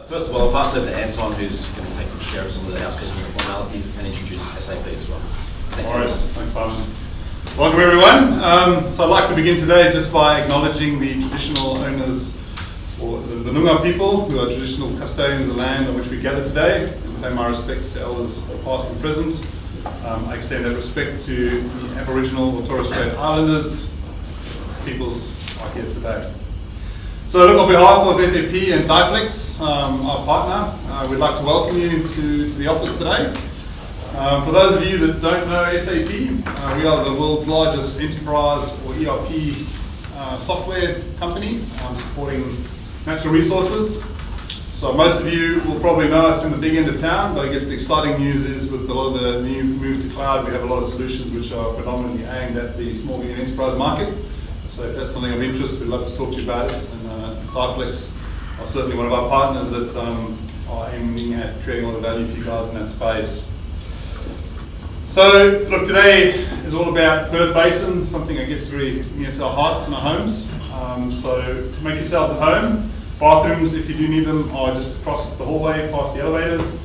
First of all, I'll pass over to Anton, who's going to take care of some of the housekeeping formalities and introduce SAP as well. Thanks, all right, thanks Simon. Welcome everyone. So I'd like to begin today just by acknowledging the traditional owners, or the Noongar people, who are traditional custodians of the land on which we gather today, and pay my respects to elders past and present. I extend that respect to the Aboriginal or Torres Strait Islanders peoples are here today. So look, on behalf of SAP and Dyflex, our partner, we'd like to welcome you to the office today. For those of you that don't know SAP, we are the world's largest enterprise or ERP software company supporting natural resources. So most of you will probably know us in the big end of town, but I guess the exciting news is with a lot of the new move to cloud, we have a lot of solutions which are predominantly aimed at the small medium enterprise market. So if that's something of interest, we'd love to talk to you about it. And Dyflex are certainly one of our partners that are aiming at creating a lot of value for you guys in that space. So look, today is all about Perth Basin, something I guess very near to our hearts and our homes. So make yourselves at home. Bathrooms, if you do need them, are just across the hallway past the elevators.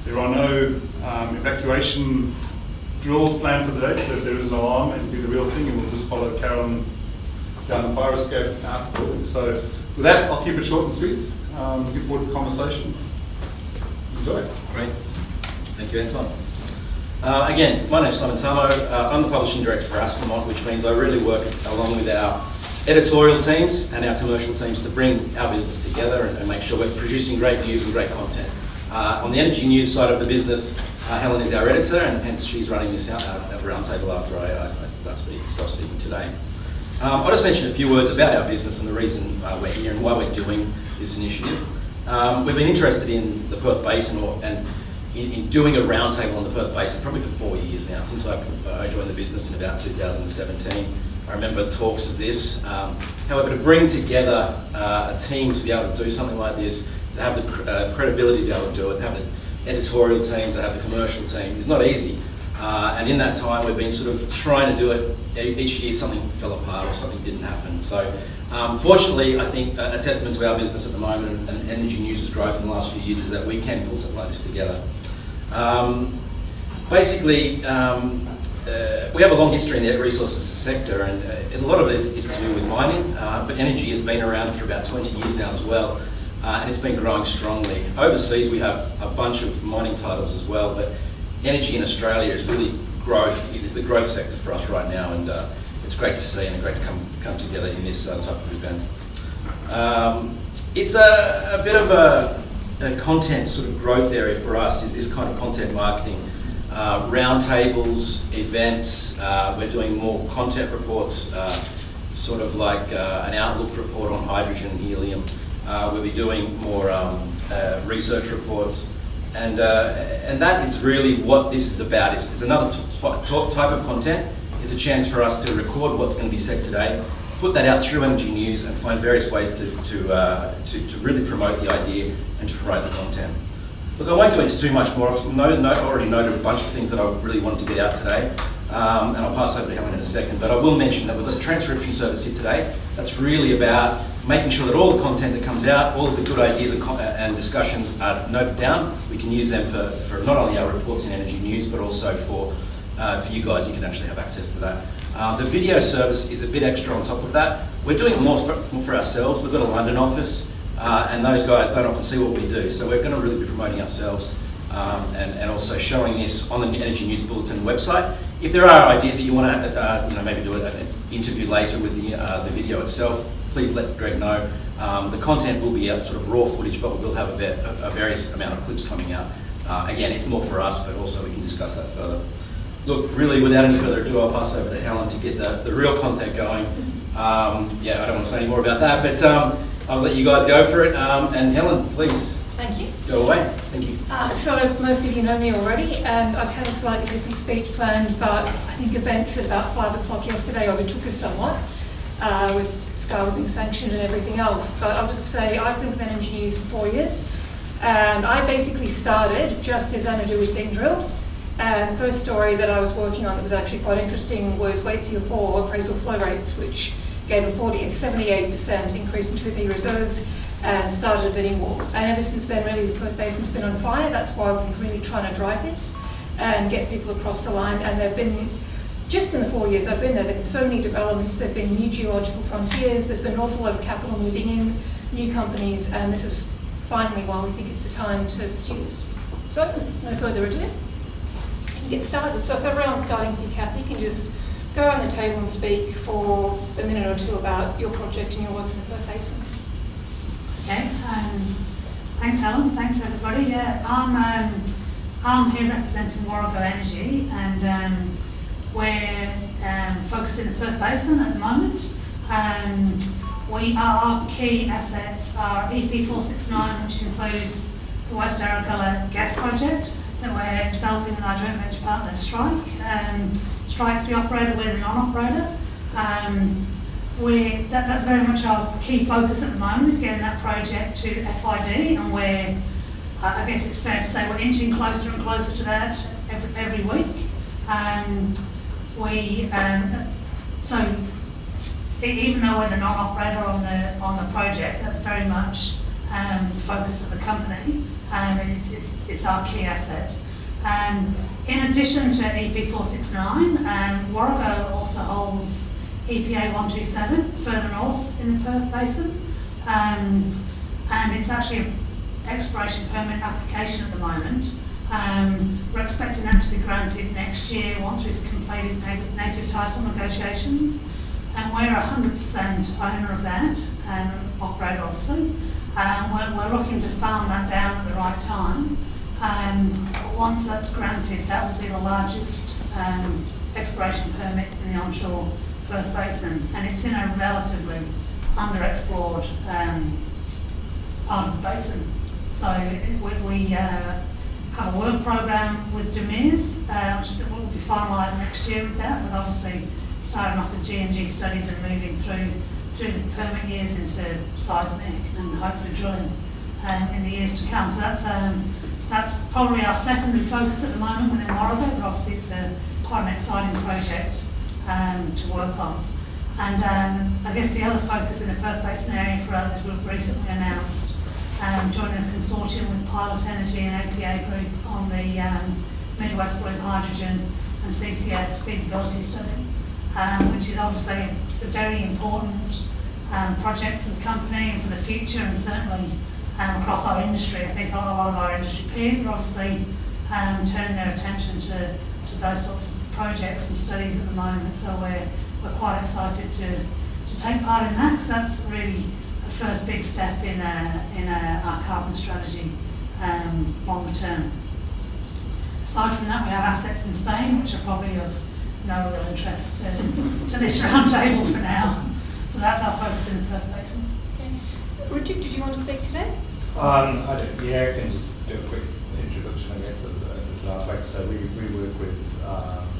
There are no evacuation drills planned for today, so if there is an alarm, it'll be the real thing, and we'll just follow Carolyn down the fire escape out the building. So with that, I'll keep it short and sweet. Looking forward to the conversation. Enjoy. Great. Thank you, Anton. Again, my name's Simon Molyneux. I'm the Publishing Director for Aspermont, which means I really work along with our editorial teams and our commercial teams to bring our business together and make sure we're producing great news and great content. On the Energy News side of the business, Helen is our editor, and hence she's running this out at Roundtable after I stop speaking today. I'll just mention a few words about our business and the reason we're here and why we're doing this initiative. We've been interested in the Perth Basin and in doing a roundtable on the Perth Basin probably for 4 years now, since I joined the business in about 2017. I remember talks of this. However, to bring together a team to be able to do something like this, to have the credibility to be able to do it, to have an editorial team, to have the commercial team, is not easy. And in that time, we've been sort of trying to do it. Each year something fell apart or something didn't happen. So fortunately, I think a testament to our business at the moment and Energy News' growth in the last few years is that we can pull something like this together. Basically, we have a long history in the resources sector, and a lot of it is to do with mining, but energy has been around for about 20 years now as well, and it's been growing strongly. Overseas, we have a bunch of mining titles as well, but energy in Australia is really growth. It is the growth sector for us right now, and it's great to see and great to come together in this type of event. It's a bit of a content sort of growth area for us, is this kind of content marketing. Roundtables, events, we're doing more content reports, sort of like an outlook report on hydrogen and helium. We'll be doing more research reports, and that is really what this is about. It's another type of content. It's a chance for us to record what's going to be said today, put that out through Energy News, and find various ways to really promote the idea and to promote the content. Look, I won't go into too much more. I've already noted a bunch of things that I really wanted to get out today, and I'll pass over to Helen in a second, but I will mention that we've got a transcription service here today that's really about making sure that all the content that comes out, all of the good ideas and discussions are noted down. We can use them for not only our reports in Energy News, but also for you guys. You can actually have access to that. The video service is a bit extra on top of that. We're doing it more for ourselves. We've got a London office, and those guys don't often see what we do, so we're going to really be promoting ourselves and also showing this on the Energy News Bulletin website. If there are ideas that you want to maybe do an interview later with the video itself, please let Greg know. The content will be sort of raw footage, but we will have a various amount of clips coming out. Again, it's more for us, but also we can discuss that further. Look, really, without any further ado, I'll pass over to Helen to get the real content going. Yeah, I don't want to say any more about that, but I'll let you guys go for it. And Helen, please. Thank you. Go away. Thank you. So most of you know me already, and I've had a slightly different speech planned, but I think events at about 5 o'clock yesterday overtook us somewhat, with Scarborough being sanctioned and everything else. But I'll just say I've been with Energy News for 4 years, and I basically started just as Xanadu was being drilled. And the first story that I was working on that was actually quite interesting was Waitsia 4 appraisal flow rates, which gave a 78% increase in 2P reserves and started a bidding war. And ever since then, really, the Perth Basin's been on fire. That's why we're really trying to drive this and get people across the line. And there have been, just in the 4 years I've been there, there have been so many developments. There have been new geological frontiers. There's been an awful lot of capital moving in, new companies, and this is finally why we think it's the time to pursue this. So, with no further ado, we can get started. So if everyone's starting with you, Cathy, you can just go around the table and speak for a minute or two about your project and your work in the Perth Basin. Okay, thanks Helen, thanks everybody. Yeah, I'm here representing Warrego Energy, and we're focused in the Perth Basin at the moment. Our key assets are EP469, which includes the West Arugula gas project that we're developing with our joint venture partner Strike. Strike's the operator, we're the non-operator. That's very much our key focus at the moment, is getting that project to FID, and I guess it's fair to say we're inching closer and closer to that every week. So even though we're the non-operator on the project, that's very much the focus of the company, and it's our key asset. In addition to EP469, Warrego also holds EPA 127 further north in the Perth Basin, and it's actually an exploration permit application at the moment. We're expecting that to be granted next year once we've completed native title negotiations, and we're 100% owner of that, operator obviously. We're looking to farm that down at the right time. But once that's granted, that will be the largest exploration permit in the onshore Perth Basin, and it's in a relatively underexplored part of the basin. So we have a work program with DeMeers, which we'll be finalising next year with that, with obviously starting off with G&G studies and moving through the permit years into seismic and hopefully drilling in the years to come. So that's probably our secondary focus at the moment within Warrego, but obviously it's quite an exciting project to work on. And I guess the other focus in the Perth Basin area for us is we've recently announced joining a consortium with Pilot Energy and APA Group on the Midwest Blue Hydrogen and CCS feasibility study, which is obviously a very important project for the company and for the future, and certainly across our industry. I think a lot of our industry peers are obviously turning their attention to those sorts of projects and studies at the moment. So we're quite excited to take part in that, because that's really the first big step in our carbon strategy longer term. Aside from that, we have assets in Spain, which are probably of no real interest to this roundtable for now. But that's our focus in the Perth Basin. Okay. Richard, did you want to speak today? I can just do a quick introduction, I guess, of the topic. So we work with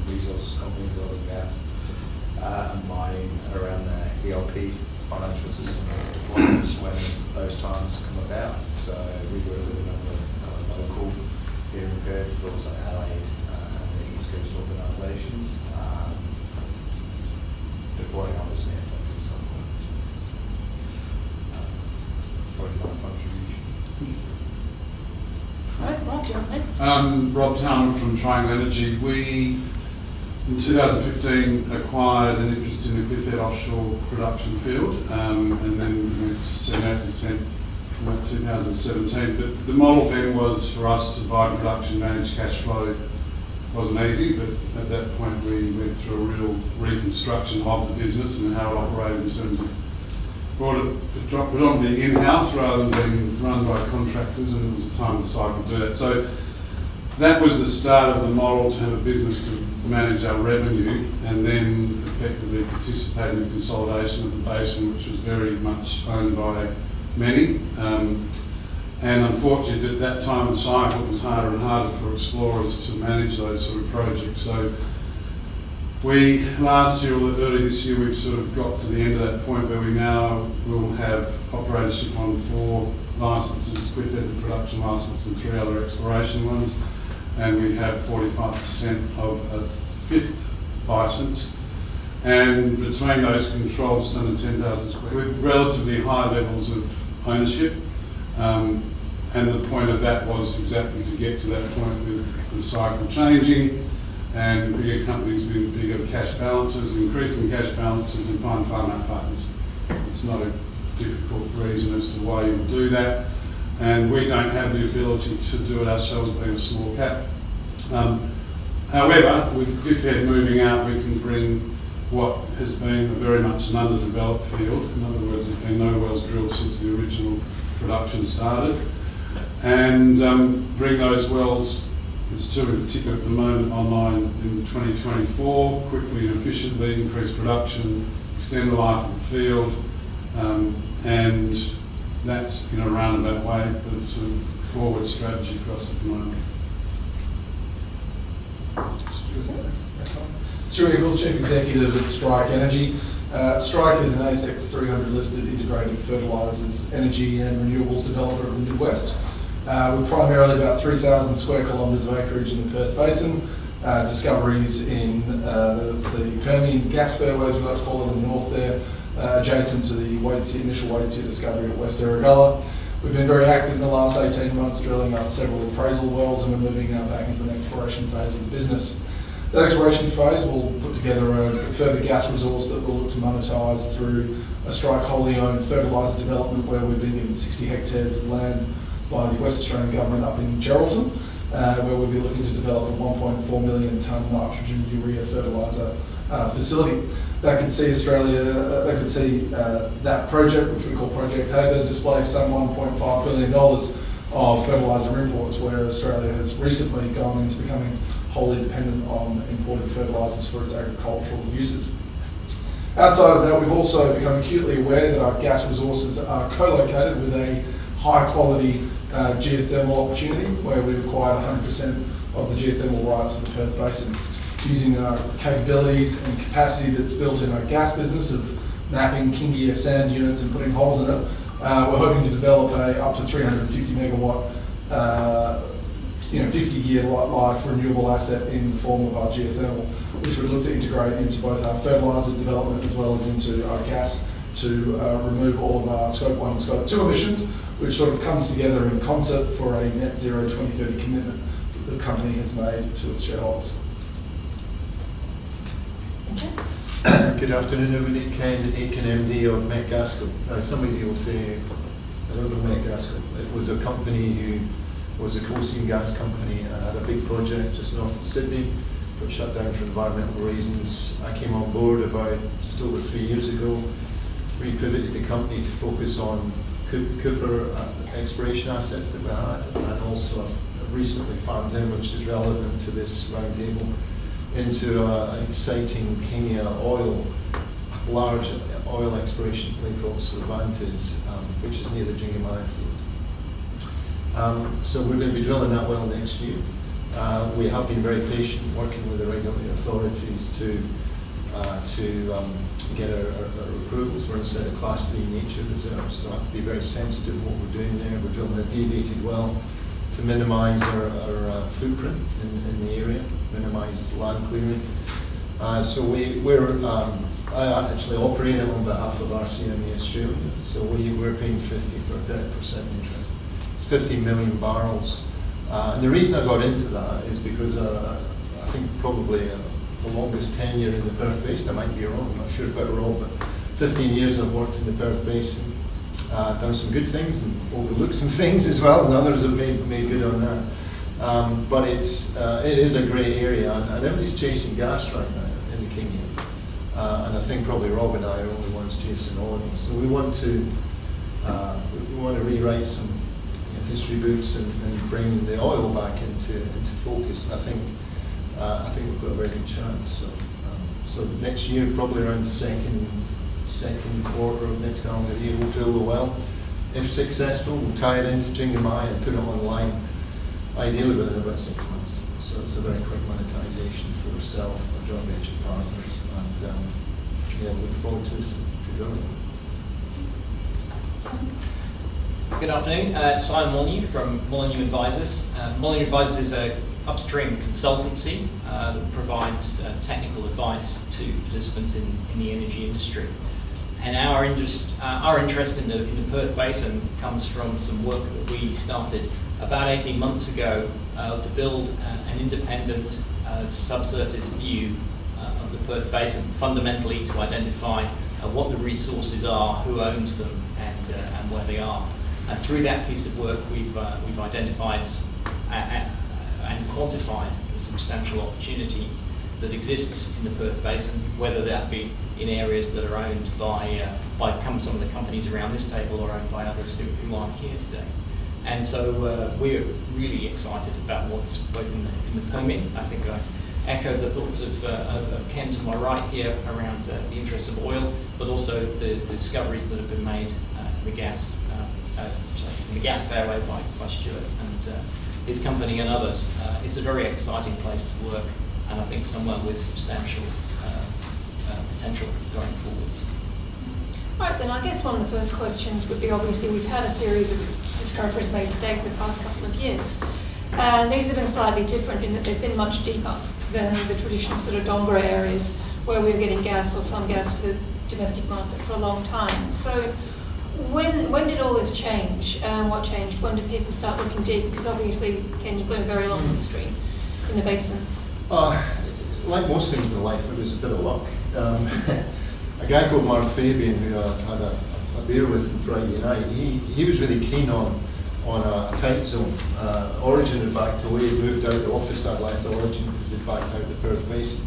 resource companies, oil and gas, and mining around the ELP financial system deployments when those times come about. So we work with a number of local here in Perth, but also allied and the East Coast organisations, deploying obviously SFP software. Probably my contribution. Right, Rob, you're up next. Rob Town from Triangle Energy. We, in 2015, acquired an interest in the Cliffhead offshore production field, and then went to 78% in 2017. But the model then was for us to buy production, manage cash flow. Wasn't easy, but at that point we went through a real reconstruction of the business and how it operated in terms of brought it predominantly in-house rather than being run by contractors, and it was the time to cycle to do that. So that was the start of the model, to have a business to manage our revenue and then effectively participate in the consolidation of the basin, which was very much owned by many. And unfortunately, at that time of the cycle, it was harder and harder for explorers to manage those sort of projects. So we, last year or early this year, we've sort of got to the end of that point where we now will have operatorship on 4 licenses, Cliffhead, the production licence, and 3 other exploration ones. And we have 45% of a 5th licence. And between those controls, just under 10,000 square, with relatively high levels of ownership. And the point of that was exactly to get to that point with the cycle changing and bigger companies with bigger cash balances, increasing cash balances, and find farm-out partners. It's not a difficult reason as to why you would do that, and we don't have the ability to do it ourselves being a small cap. However, with Depleted moving out, we can bring what has been very much an underdeveloped field. In other words, there's been no wells drilled since the original production started, and bring those wells, there's two in particular at the moment, online in 2024, quickly and efficiently increase production, extend the life of the field, and that's in a roundabout way the sort of forward strategy for us at the moment. Stuart Nicholls, Chief Executive at Strike Energy. Strike is an ASX 300 listed integrated fertilisers, energy and renewables developer of the Midwest. We're primarily about 3,000 square kilometres of acreage in the Perth Basin, discoveries in the Permian gas fairways, we like to call it, in the north there, adjacent to the initial Waitsia discovery at West Erregulla. We've been very active in the last 18 months, drilling up several appraisal wells, and we're moving back into an exploration phase of the business. That exploration phase will put together a further gas resource that we'll look to monetise through a Strike wholly owned fertiliser development, where we've been given 60 hectares of land by the West Australian Government up in Geraldton, where we'll be looking to develop a 1.4 million tonne nitrogen urea fertiliser facility. That could see that project, which we call Project Haber, displace some $1.5 billion of fertiliser imports, where Australia has recently gone into becoming wholly dependent on imported fertilisers for its agricultural uses. Outside of that, we've also become acutely aware that our gas resources are co-located with a high quality geothermal opportunity, where we've acquired 100% of the geothermal rights of the Perth Basin. Using our capabilities and capacity that's built in our gas business of mapping king gear sand units and putting holes in it, we're hoping to develop a up to 350 megawatt 50-year life renewable asset in the form of our geothermal, which we look to integrate into both our fertiliser development as well as into our gas to remove all of our Scope 1 and Scope 2 emissions, which sort of comes together in concert for a net zero 2030 commitment that the company has made to its shareholders. Good afternoon, everybody. Ken Aitken, MD of Metgasco. Now, somebody will say, I don't know Metgasco. It was a company who was a coal seam gas company and had a big project just north of Sydney, got shut down for environmental reasons. I came on board about just over 3 years ago, repivoted the company to focus on Cooper exploration assets that we had, and also I've recently farmed in, which is relevant to this roundtable, into an exciting Kenya large oil exploration play called Cervantes, which is near the Jingimaya field. So we're going to be drilling that well next year. We have been very patient working with the regulatory authorities to get our approvals. We're inside a Class 3 nature reserve, so I have to be very sensitive to what we're doing there. We're drilling a deviated well to minimise our footprint in the area, minimise land clearing. So I actually operate it on behalf of RCMA Australia, so we're paying 50 for a 30% interest. It's 50 million barrels. And the reason I got into that is because I think probably the longest tenure in the Perth Basin, I might be wrong, I'm not sure about Rob, but 15 years I've worked in the Perth Basin. Done some good things and overlooked some things as well, and others have made good on that. But it is a grey area, and everybody's chasing gas right now in the Kenya. And I think probably Rob and I are the only ones chasing oil. So we want to rewrite some history books and bring the oil back into focus. And I think we've got a very good chance. So next year, probably around the second quarter of next calendar year, we'll drill the well. If successful, we'll tie it into Jingimaya and put it online, ideally within about 6 months. So it's a very quick monetisation for ourselves, our joint venture partners, and we look forward to drilling. Good afternoon, Simon Molyneux from Molyneux Advisors. Molyneux Advisors is an upstream consultancy that provides technical advice to participants in the energy industry. And our interest in the Perth Basin comes from some work that we started about 18 months ago to build an independent subsurface view of the Perth Basin, fundamentally to identify what the resources are, who owns them, and where they are. And through that piece of work, we've identified and quantified the substantial opportunity that exists in the Perth Basin, whether that be in areas that are owned by some of the companies around this table or owned by others who aren't here today. And so we're really excited about what's both in the Permian. I think I echo the thoughts of Ken to my right here around the interests of oil, but also the discoveries that have been made in the gas fairway by Stuart and his company and others. It's a very exciting place to work, and I think somewhere with substantial potential going forwards. Right, then I guess one of the first questions would be, obviously we've had a series of discoveries made to date in the past couple of years, and these have been slightly different in that they've been much deeper than the traditional sort of Dongbra areas where we were getting gas or some gas for the domestic market for a long time. So when did all this change? What changed? When did people start looking deep? Because obviously, Ken, you've got a very long history in the basin. Like most things in life, it was a bit of luck. A guy called Mark Fabian, who I had a beer with on Friday night, he was really keen on a tight zone. Origin had backed away, moved out the office that left Origin because they'd backed out the Perth Basin.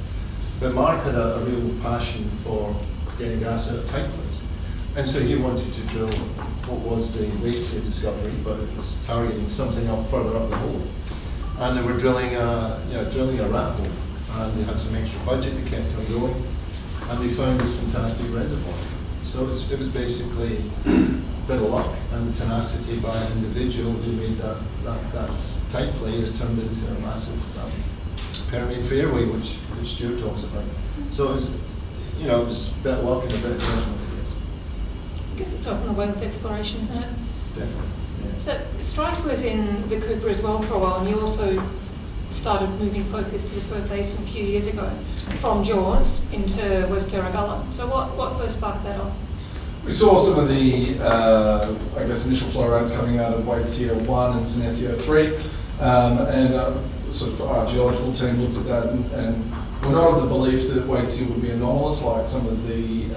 But Mark had a real passion for getting gas out of tight plays. And so he wanted to drill what was the Waitsia discovery, but it was targeting something further up the hole. And they were drilling a rat hole, and they had some extra budget, they kept on going, and they found this fantastic reservoir. So it was basically a bit of luck and tenacity by an individual who made that tight play that turned into a massive Permian fairway, which Stuart talks about. So it was, it was a bit of luck and a bit of judgment, I guess it's often the way with exploration, isn't it? Definitely. Yeah. So Strike was in the Cooper as well for a while, and you also started moving focus to the Perth Basin a few years ago from Jaws into West Erregulla. So what first sparked that off? We saw some of the, initial flow rates coming out of Waitsia 1 and Senecio 3, and sort of our geological team looked at that and we're not of the belief that Waitsia would be anomalous, like some of the,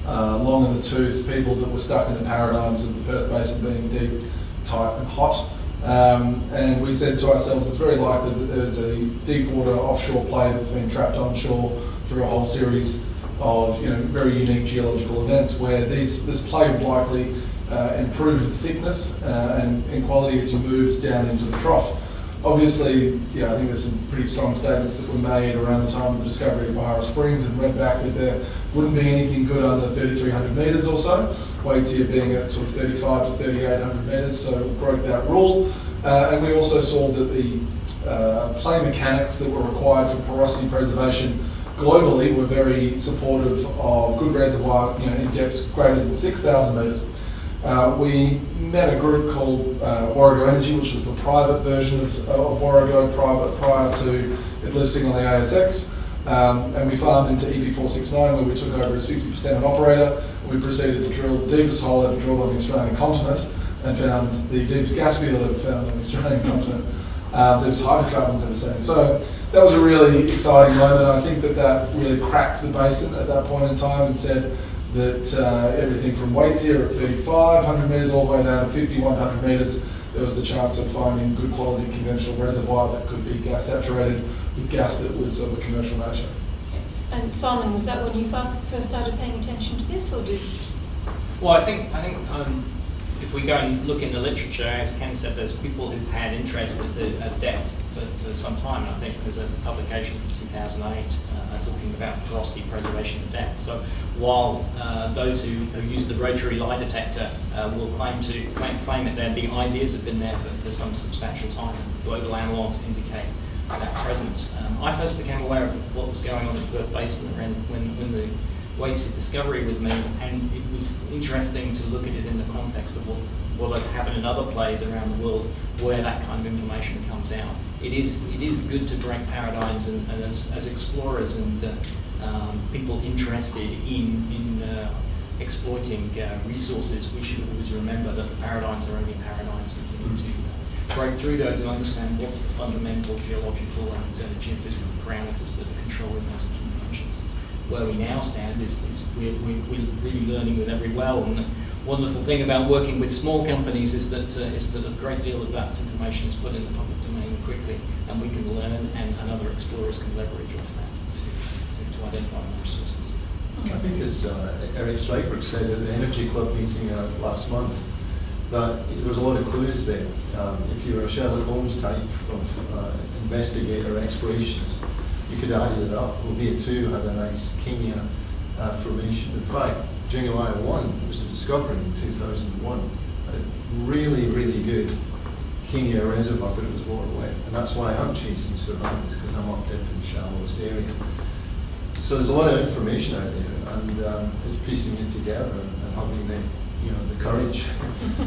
long in the tooth people that were stuck in the paradigms of the Perth Basin being deep, tight and hot. And we said to ourselves, it's very likely that there's a deep water offshore play that's been trapped onshore through a whole series of very unique geological events where this play would likely improve in thickness and in quality as you move down into the trough. Obviously, I think there's some pretty strong statements that were made around the time of the discovery of Bahara Springs and went back that there wouldn't be anything good under 3,300 metres or so, Waitsia being at sort of 35 to 3,800 metres, so broke that rule. And we also saw that the play mechanics that were required for porosity preservation globally were very supportive of good reservoir in depths greater than 6,000 metres. We met a group called Warrego Energy, which was the private version of Warrego prior to it listing on the ASX. And we farmed into EP469 where we took over as 50% an operator. We proceeded to drill the deepest hole ever drilled on the Australian continent and found the deepest gas field ever found on the Australian continent. Deepest hydrocarbons ever seen. So that was a really exciting moment. I think that really cracked the basin at that point in time and said that everything from Waitsia at 3,500 metres all the way down to 5,100 metres, there was the chance of finding good quality conventional reservoir that could be gas saturated with gas that was of a commercial nature. And Simon, was that when you first started paying attention to this, or did? Well, I think if we go and look in the literature, as Ken said, there's people who've had interest at depth for some time. And I think there's a publication from 2008 talking about porosity preservation at depth. So while those who use the rotary lie detector will claim that the ideas have been there for some substantial time, and global analogues indicate that presence. I first became aware of what was going on in the Perth Basin when the Waitsia discovery was made, and it was interesting to look at it in the context of what had happened in other plays around the world where that kind of information comes out. It is good to break paradigms and as explorers and people interested in exploiting resources, we should always remember that the paradigms are only paradigms, and we need to break through those and understand what's the fundamental geological and geophysical parameters that are controlling those accumulations. Where we now stand is we're really learning with every well, and the wonderful thing about working with small companies is that a great deal of that information is put in the public domain quickly, and we can learn, and other explorers can leverage off that to identify more resources. I think as Eric Streiberg said at the Energy Club meeting last month, that there was a lot of clues there. If you're a Sherlock Holmes type of investigator explorationist, you could add it up. Ovia 2 had a nice Kenya formation. In fact, Jingawaia 1 was a discovery in 2001. A really, really good Kenya reservoir, but it was water wet. And that's why I'm chasing surveillance, because I'm up dip in the shallowest area. So there's a lot of information out there, and it's piecing it together and having the courage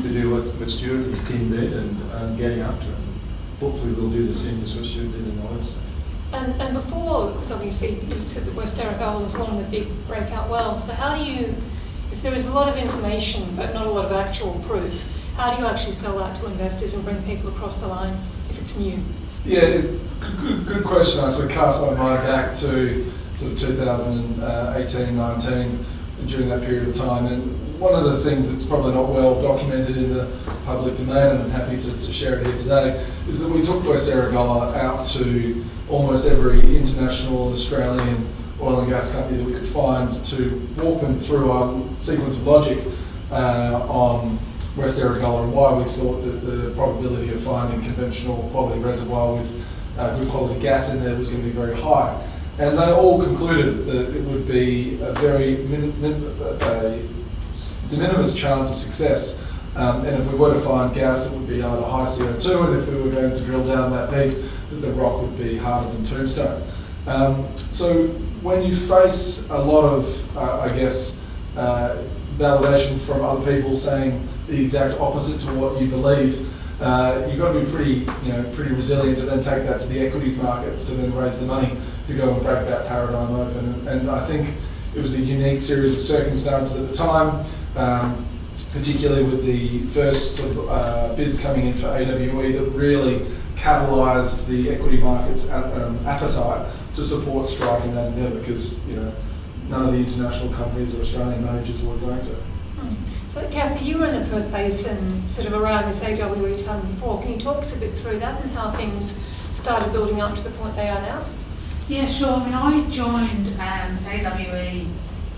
to do what Stuart and his team did, and getting after it. And hopefully we'll do the same as what Stuart did in the oil side. And before, because obviously you said that West Erregulla was one of the big breakout wells, so how do you, if there is a lot of information but not a lot of actual proof, how do you actually sell that to investors and bring people across the line if it's new? Yeah, good question. I sort of cast my mind back to sort of 2018, 19, during that period of time. And one of the things that's probably not well documented in the public domain, and I'm happy to share it here today, is that we took West Erregulla out to almost every international Australian oil and gas company that we could find to walk them through our sequence of logic on West Erregulla and why we thought that the probability of finding conventional quality reservoir with good quality gas in there was going to be very high. And they all concluded that it would be a very de minimis chance of success. And if we were to find gas, it would be either high CO2, and if we were going to drill down that deep, that the rock would be harder than tombstone. So when you face a lot of, validation from other people saying the exact opposite to what you believe, you've got to be pretty resilient to then take that to the equities markets to then raise the money to go and break that paradigm open. And I think it was a unique series of circumstances at the time, particularly with the first sort of bids coming in for AWE that really catalysed the equity market's appetite to support Strike in that endeavour, because none of the international companies or Australian majors were going to. So Cathy, you were in the Perth Basin sort of around this AWE time before. Can you talk us a bit through that and how things started building up to the point they are now? Yeah, sure. I mean, I joined AWE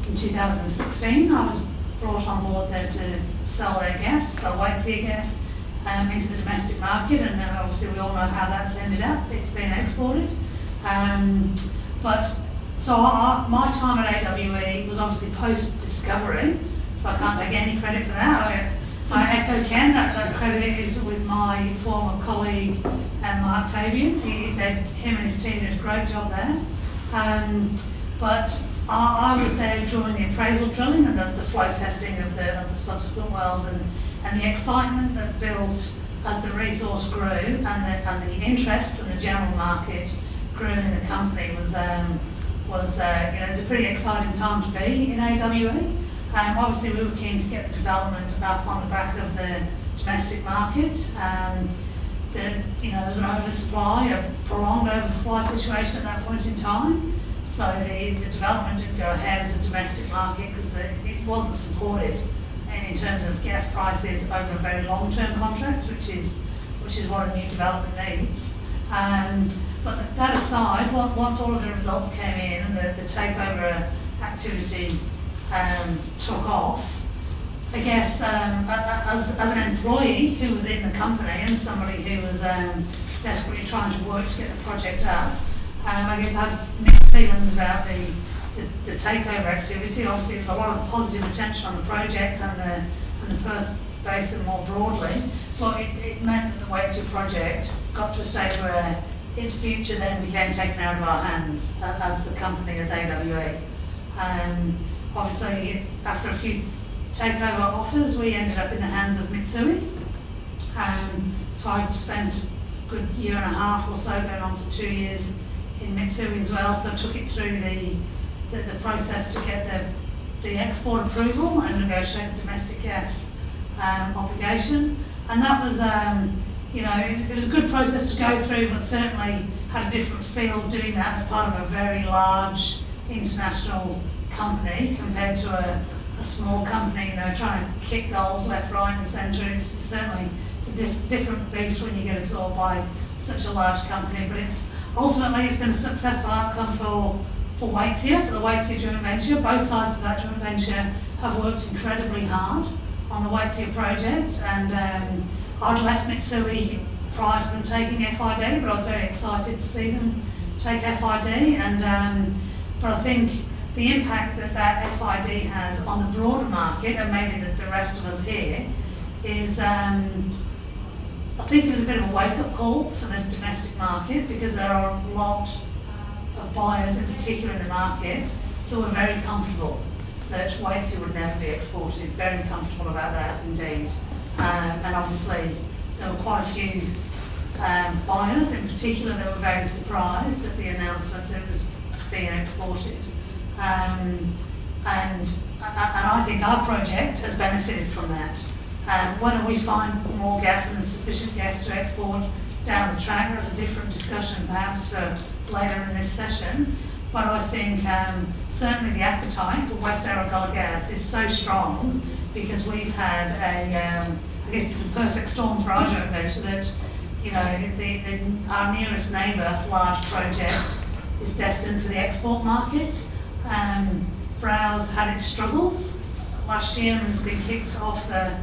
in 2016. I was brought on board there to sell their gas, sell white sea gas into the domestic market, and obviously we all know how that's ended up. It's been exported. So my time at AWE was obviously post-discovery, so I can't take any credit for that. I echo Ken, that credit is with my former colleague Mark Fabian. Him and his team did a great job there. But I was there during the appraisal drilling and the flow testing of the subsequent wells, and the excitement that built as the resource grew and the interest from the general market grew in the company was it was a pretty exciting time to be in AWE. Obviously we were keen to get the development up on the back of the domestic market. There was an oversupply, a prolonged oversupply situation at that point in time. So the development didn't go ahead as a domestic market because it wasn't supported in terms of gas prices over very long-term contracts, which is what a new development needs. But that aside, once all of the results came in and the takeover activity took off, I guess as an employee who was in the company and somebody who was desperately trying to work to get the project up, I guess I have mixed feelings about the takeover activity. Obviously, there's a lot of positive attention on the project and the Perth Basin more broadly. Well, it meant that the Waitsia project got to a stage where its future then became taken out of our hands as the company, as AWE. Obviously, after a few takeover offers, we ended up in the hands of Mitsui. So I spent a good year and a half or so, going on for 2 years in Mitsui as well. So I took it through the the process to get the export approval and negotiate the domestic gas obligation. And that was, it was a good process to go through, but certainly had a different feel doing that as part of a very large international company compared to a small company, trying to kick goals left, right and centre. It's a different beast when you get absorbed by such a large company, but ultimately it's been a successful outcome for Waitsia, for the Waitsia joint venture. Both sides of that joint venture have worked incredibly hard on the Waitsia project, and I'd left Mitsui prior to them taking FID, but I was very excited to see them take FID, but I think the impact that FID has on the broader market, and maybe the rest of us here, is I think it was a bit of a wake-up call for the domestic market, because there are a lot of buyers, in particular in the market, who are very comfortable that Waitsia would never be exported, very comfortable about that indeed. And obviously there were quite a few buyers in particular that were very surprised at the announcement that it was being exported. And I think our project has benefited from that. Whether we find more gas and sufficient gas to export down the track, that's a different discussion perhaps for later in this session. But I think certainly the appetite for West Arugala gas is so strong, because we've had I guess it's the perfect storm for our joint venture, that our nearest neighbour large project is destined for the export market. Browse had its struggles last year and has been kicked off the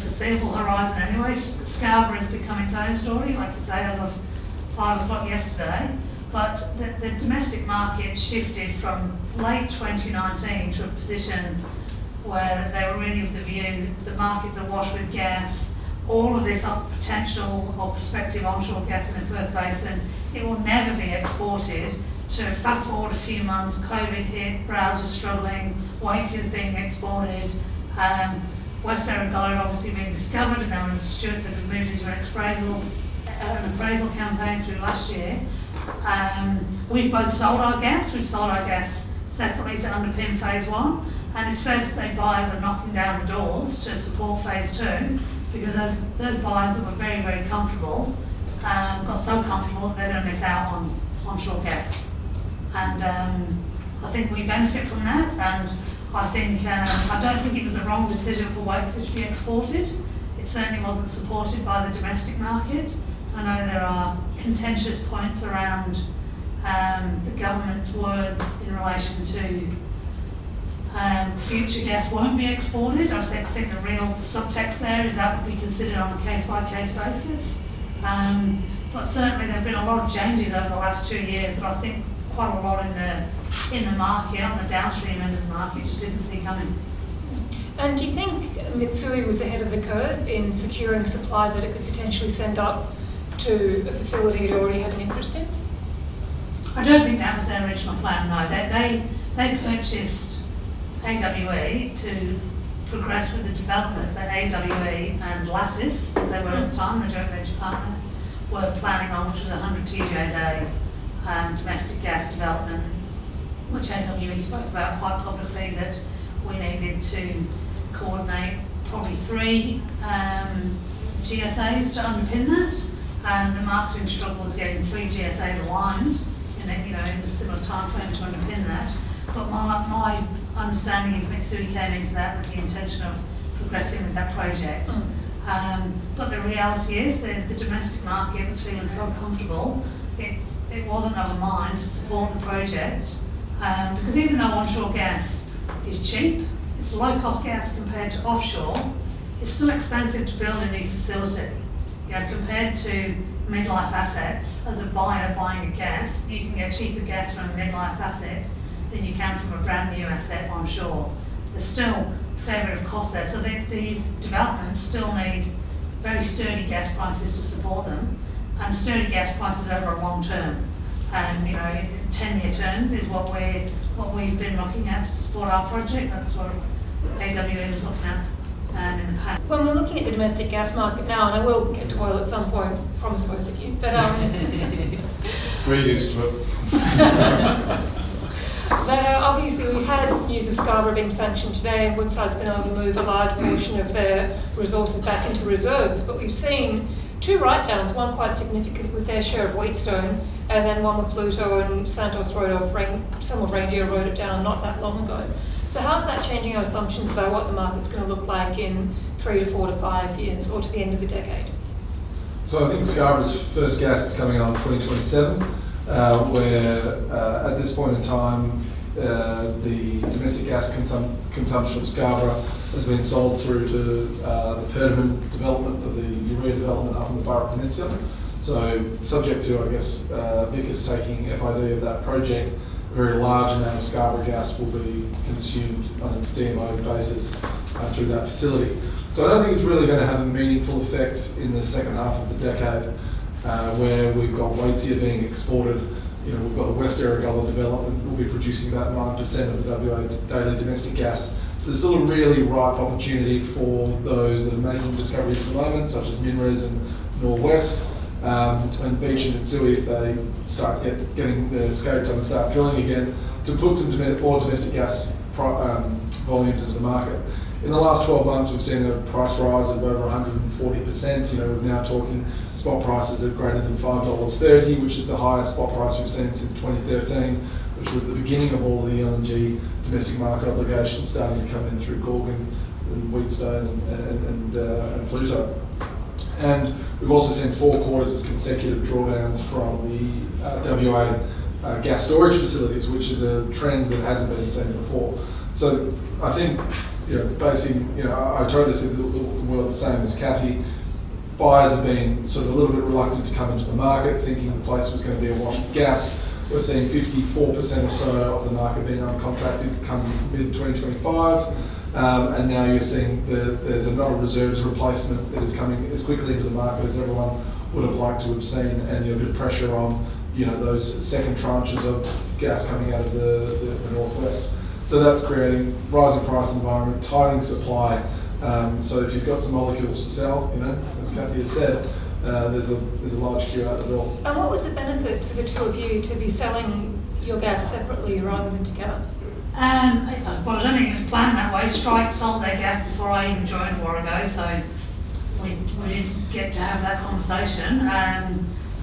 foreseeable horizon anyway. Scarborough has become its own story, like you say, as of 5 o'clock yesterday. But the domestic market shifted from late 2019 to a position where they were really of the view the market's awash with gas, all of this potential or prospective onshore gas in the Perth Basin, it will never be exported. To fast forward a few months, COVID hit, Browse was struggling, Waitsia's being exported, West Arugala obviously being discovered, and then as Stuart said, we moved into an appraisal campaign through last year. We've both sold our gas. We've sold our gas separately to underpin phase 1, and it's fair to say buyers are knocking down the doors to support phase 2, because those buyers that were very, very comfortable got so comfortable that they're going to miss out on onshore gas. And I think we benefit from that, and I think I don't think it was the wrong decision for Waitsia to be exported. It certainly wasn't supported by the domestic market. I know there are contentious points around the government's words in relation to future gas won't be exported. I think the real subtext there is that would be considered on a case-by-case basis. But certainly there have been a lot of changes over the last 2 years that I think quite a lot in the market, on the downstream end of the market, just didn't see coming. And do you think Mitsui was ahead of the curve in securing supply that it could potentially send up to a facility it already had an interest in? I don't think that was their original plan, no. They purchased AWE to progress with the development that AWE and Lattice, as they were at the time, the joint venture partner, were planning on, which was 100 TJ a day domestic gas development, which AWE spoke about quite publicly, that we needed to coordinate probably 3 GSAs to underpin that, and the marketing struggle was getting 3 GSAs aligned in a similar time frame to underpin that. But my understanding is Mitsui came into that with the intention of progressing with that project. But the reality is that the domestic market was feeling so comfortable, it wasn't of a mind to support the project, because even though onshore gas is cheap, it's low-cost gas compared to offshore, it's still expensive to build a new facility. Compared to mid-life assets, as a buyer buying a gas, you can get cheaper gas from a mid-life asset than you can from a brand new asset onshore. There's still a fair bit of cost there, so these developments still need very sturdy gas prices to support them, and sturdy gas prices over a long term. 10-year terms is what we've been looking at to support our project. That's what AWE was looking at in the past. When we're looking at the domestic gas market now, and I will get to oil at some point, promise both of you, but we're used to it. But obviously we've had news of Scarborough being sanctioned today, and Woodside's been able to move a large portion of their resources back into reserves. But we've seen two write-downs, one quite significant with their share of Wheatstone, and then one with Pluto and Santos some of Reindeer wrote it down not that long ago. So how is that changing our assumptions about what the market's going to look like in 3 to 4 to 5 years, or to the end of the decade? So I think Scarborough's first gas is coming on 2027, where at this point in time, the domestic gas consumption of Scarborough has been sold through to the Perdaman development, or the urea development up in the Burrup Peninsula. So subject to, I guess, Vickers taking FID of that project, a very large amount of Scarborough gas will be consumed on its DMO basis through that facility. So I don't think it's really going to have a meaningful effect in the second half of the decade, where we've got Waitsia being exported. We've got the West Erregulla development, we'll be producing about 9% of the WA daily domestic gas. So there's still a really ripe opportunity for those that are making discoveries at the moment, such as MinRes and Norwest, and Beach and Mitsui, if they start getting their skates on and start drilling again, to put some more domestic gas volumes into the market. In the last 12 months, we've seen a price rise of over 140%. We're now talking spot prices of greater than $5.30, which is the highest spot price we've seen since 2013, which was the beginning of all the LNG domestic market obligations starting to come in through Gorgon and Wheatstone and Pluto. And we've also seen 4 quarters of consecutive drawdowns from the WA gas storage facilities, which is a trend that hasn't been seen before. So I think, I try to see the world the same as Cathy. Buyers have been sort of a little bit reluctant to come into the market, thinking the place was going to be awash with gas. We're seeing 54% or so of the market being uncontracted come mid-2025. And now you're seeing there's not a reserves replacement that is coming as quickly into the market as everyone would have liked to have seen, and a bit of pressure on those second tranches of gas coming out of the northwest. So that's creating rising price environment, tightening supply. So if you've got some molecules to sell, as Cathy has said, there's a large queue out the door. And what was the benefit for the two of you to be selling your gas separately rather than together? Well, I don't think it was planned that way. Strike sold their gas before I even joined Warrego, so we didn't get to have that conversation.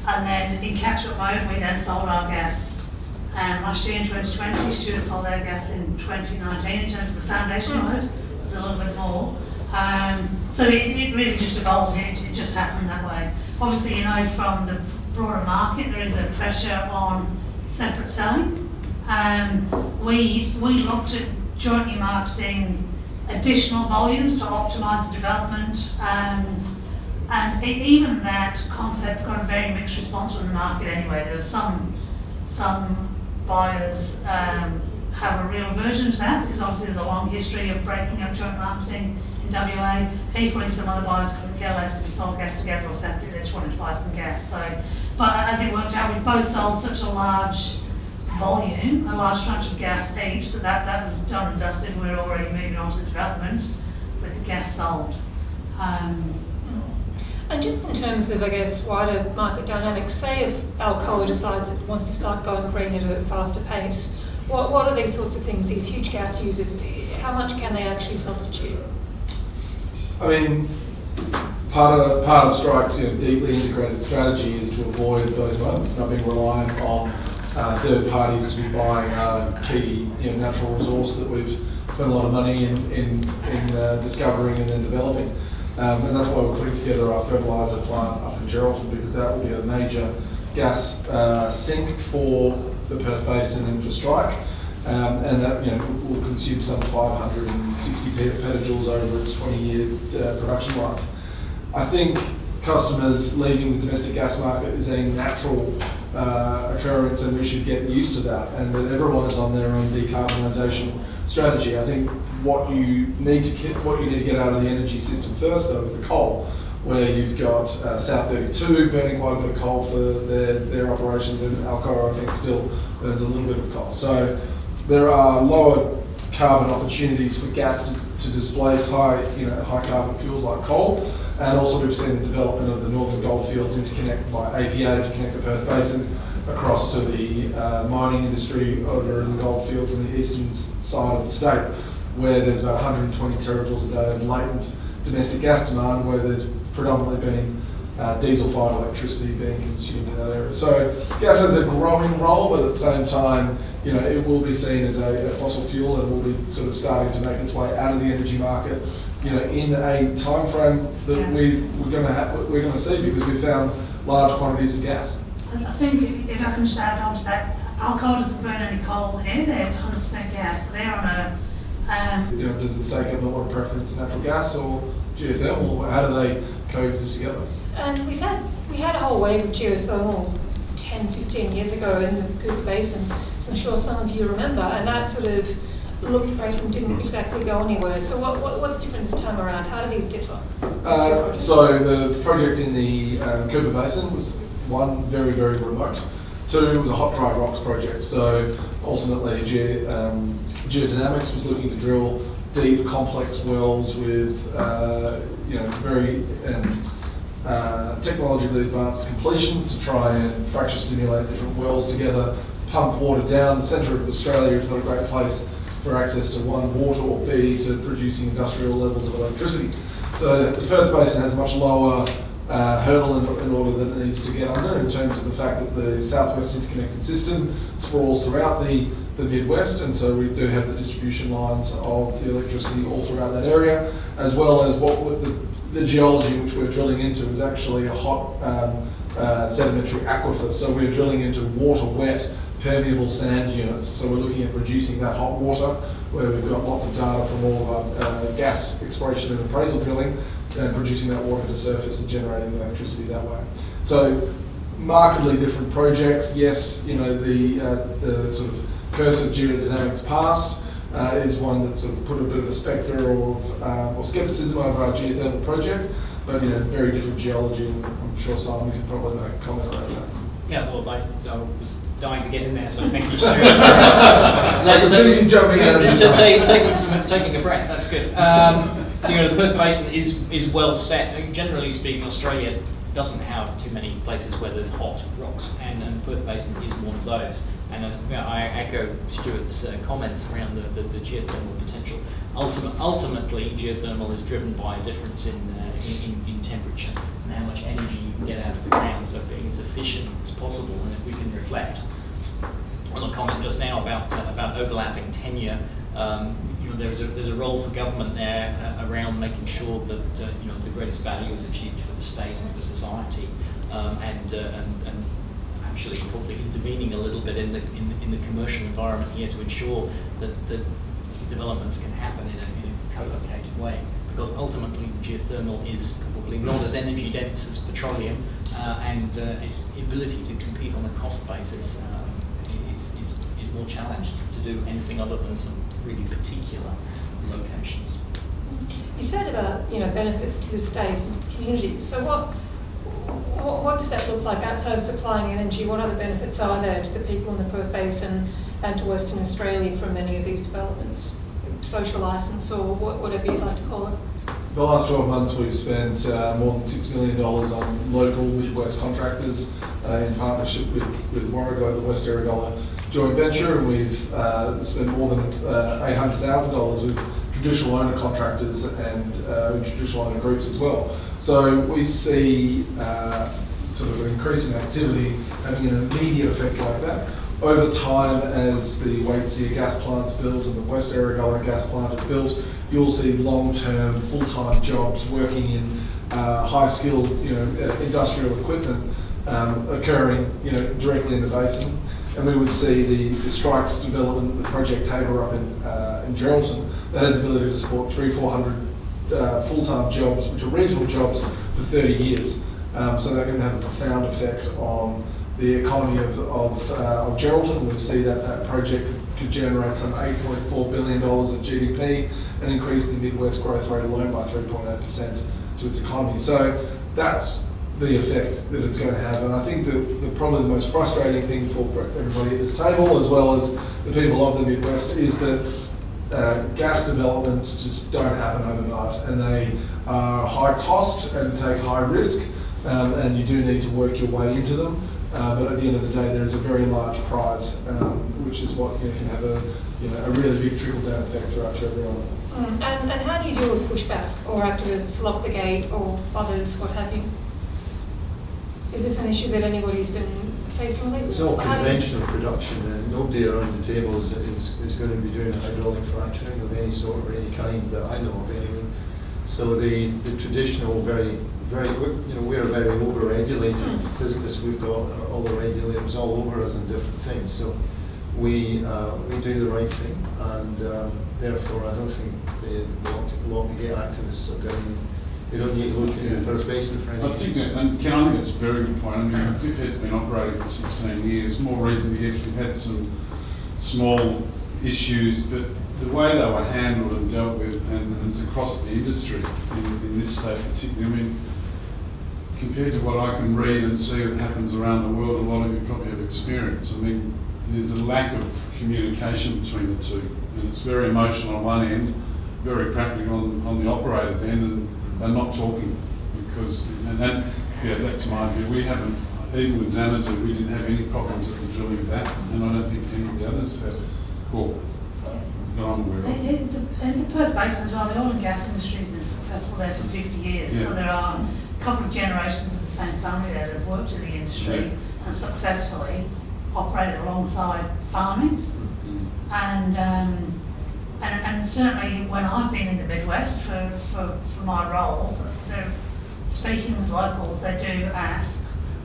And then in catch-up mode, we then sold our gas last year in 2020. Stuart sold their gas in 2019. In terms of the foundation mode, there's a little bit more. So it really just evolved. It just happened that way. Obviously, from the broader market, there is a pressure on separate selling. We looked at jointly marketing additional volumes to optimise the development, and even that concept got a very mixed response from the market anyway. There was some buyers have a real aversion to that, because obviously there's a long history of breaking up joint marketing in WA. Equally, some other buyers couldn't care less if we sold gas together or separately, they just wanted to buy some gas. But as it worked out, we both sold such a large volume, a large tranche of gas each, so that was done and dusted. We're already moving on to the development with the gas sold. And just in terms of, I guess, wider market dynamics, say if Alcoa decides it wants to start going green at a faster pace, what are these sorts of things, these huge gas users, how much can they actually substitute? I mean, part of Strike's deeply integrated strategy is to avoid those moments, not being reliant on third parties to be buying key natural resource that we've spent a lot of money in discovering and then developing. And that's why we're putting together our fertiliser plant up in Geraldton, because that will be a major gas sink for the Perth Basin and for Strike. And that will consume some 560 petajoules over its 20-year production life. I think customers leaving the domestic gas market is a natural occurrence, and we should get used to that, and that everyone is on their own decarbonisation strategy. I think what you need to get out of the energy system first, though, is the coal, where you've got South 32 burning quite a bit of coal for their operations, and Alcoa, I think, still burns a little bit of coal. So there are lower carbon opportunities for gas to displace high carbon fuels like coal. And also we've seen the development of the Northern Goldfields interconnect by APA to connect the Perth Basin across to the mining industry over in the goldfields in the eastern side of the state, where there's about 120 terajoules a day of latent domestic gas demand, where there's predominantly been diesel-fired electricity being consumed in that area. So gas has a growing role, but at the same time, it will be seen as a fossil fuel and will be sort of starting to make its way out of the energy market, in a time frame that we're going to see, because we found large quantities of gas. I think if I can just add on to that, Alcoa doesn't burn any coal here, they're 100% gas, but they're on a... Does the state government want to preference natural gas or geothermal, or how do they coexist together? And we had a whole wave of geothermal 10, 15 years ago in the Perth Basin, so I'm sure some of you remember, and that sort of looked great and didn't exactly go anywhere. So what's different this time around? How do these differ? So the project in the Perth Basin was one, very, very remote. Two, was a hot dry rocks project. So ultimately Geodynamics was looking to drill deep, complex wells with very technologically advanced completions to try and fracture stimulate different wells together, pump water down. The centre of Australia is not a great place for access to one, water, or B, to producing industrial levels of electricity. So the Perth Basin has a much lower hurdle in order that it needs to get under, in terms of the fact that the Southwest Interconnected System sprawls throughout the Midwest, and so we do have the distribution lines of the electricity all throughout that area, as well as the geology which we're drilling into is actually a hot sedimentary aquifer. So we're drilling into water-wet, permeable sand units. So we're looking at producing that hot water, where we've got lots of data from all of our gas exploration and appraisal drilling, and producing that water to surface and generating electricity that way. So markedly different projects. Yes, the sort of curse of geodynamics past is one that sort of put a bit of a spectre or scepticism over our geothermal project, but very different geology, and I'm sure Simon can probably make a comment around that. Yeah, well, I was dying to get in there, so thank you, Stuart. I can see you jumping out. Taking a breath, that's good. The Perth Basin is well set. Generally speaking, Australia doesn't have too many places where there's hot rocks, and Perth Basin is one of those. And I echo Stuart's comments around the geothermal potential. Ultimately, geothermal is driven by a difference in temperature and how much energy you can get out of the ground, so being as efficient as possible. And if we can reflect on a comment just now about overlapping tenure, there's a role for government there around making sure that the greatest value is achieved for the state and for society, and actually probably intervening a little bit in the commercial environment here to ensure that developments can happen in a co-located way. Because ultimately geothermal is probably not as energy dense as petroleum, and its ability to compete on a cost basis is more challenged to do anything other than some really particular locations. You said about benefits to the state and community. So what does that look like outside of supplying energy? What other benefits are there to the people in the Perth Basin and to Western Australia from many of these developments? Social license or whatever you'd like to call it. The last 12 months we've spent more than $6 million on local Midwest contractors in partnership with Warrego, the West Erregolla joint venture, and we've spent more than $800,000 with traditional owner contractors and traditional owner groups as well. So we see sort of an increase in activity having an immediate effect like that. Over time, as the Waitsia gas plant's built and the West Erregolla gas plant is built, you'll see long-term, full-time jobs working in high-skilled, industrial equipment occurring, directly in the basin. And we would see the Strikes development, the Project Tabor up in Geraldton, that has the ability to support 300-400 full-time jobs, which are regional jobs, for 30 years. So that can have a profound effect on the economy of Geraldton. We see that project could generate some $8.4 billion of GDP and increase the Midwest growth rate alone by 3.8% to its economy. So that's the effect that it's going to have. And I think that probably the most frustrating thing for everybody at this table, as well as the people of the Midwest, is that gas developments just don't happen overnight, and they are high cost and take high risk. and you do need to work your way into them. But at the end of the day, there is a very large prize, which is what can have a really big trickle-down effect throughout to everyone. And how do you deal with pushback or activists lock the gate or others, what have you? Is this an issue that anybody's been facing lately? It's all conventional production, and nobody around the table is going to be doing hydraulic fracturing of any sort or any kind that I know of anyway. So the traditional, very, we're a very over-regulated business. We've got all the regulators all over us in different things. So we do the right thing, and therefore I don't think the lock the gate activists are going. They don't need to look in the Perth Basin for any issues. And Ken, I think that's a very good point. I mean, Cliffhead's been operating for 16 years. More recently, yes, we've had some small issues, but the way they were handled and dealt with, and it's across the industry in this state particularly, I mean, compared to what I can read and see that happens around the world, a lot of you probably have experience. I mean, there's a lack of communication between the two, and it's very emotional on one end, very practical on the operator's end, and they're not talking because, that's my view. We haven't, even with Xanadu, we didn't have any problems at the drilling of that, and I don't think any of the others have. Cool. That I'm aware of. In the Perth Basin as well, the oil and gas industry has been successful there for 50 years. Yeah. So there are a couple of generations of the same family there that have worked in the industry and successfully operated alongside farming. And certainly when I've been in the Midwest for my roles, speaking with locals, they do ask,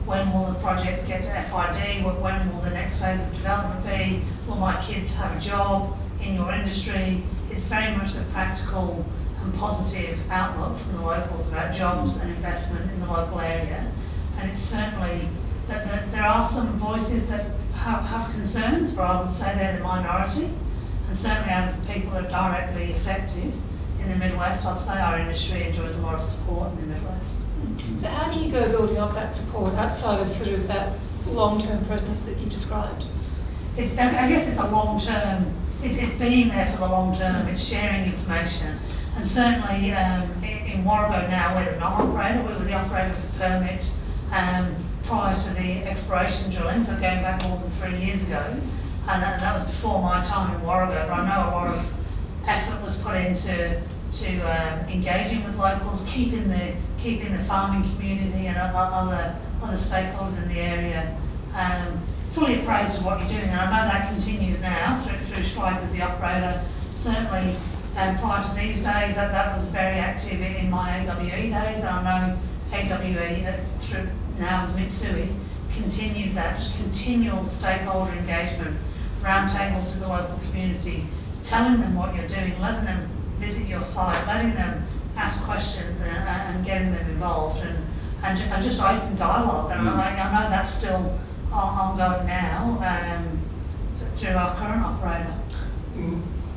when will the projects get to FID? When will the next phase of development be? Will my kids have a job in your industry? It's very much the practical and positive outlook from the locals about jobs and investment in the local area. And it's certainly that there are some voices that have concerns, but I would say they're the minority. And certainly out of the people that are directly affected in the Midwest, I'd say our industry enjoys a lot of support in the Midwest. So how do you go building up that support outside of sort of that long-term presence that you described? I guess it's a long-term, it's being there for the long term, it's sharing information. And certainly in Warrego now, we're the non-operator, we were the operator of the permit prior to the exploration drilling, so going back more than 3 years ago. And that was before my time in Warrego, but I know a lot of effort was put into engaging with locals, keeping the farming community and other stakeholders in the area fully appraised of what you're doing. And I know that continues now through Strike as the operator. Certainly prior to these days, that was very active in my AWE days, and I know AWE through now as Mitsui continues that, just continual stakeholder engagement, roundtables with the local community, telling them what you're doing, letting them visit your site, letting them ask questions and getting them involved, and just open dialogue. And I know that's still ongoing now through our current operator.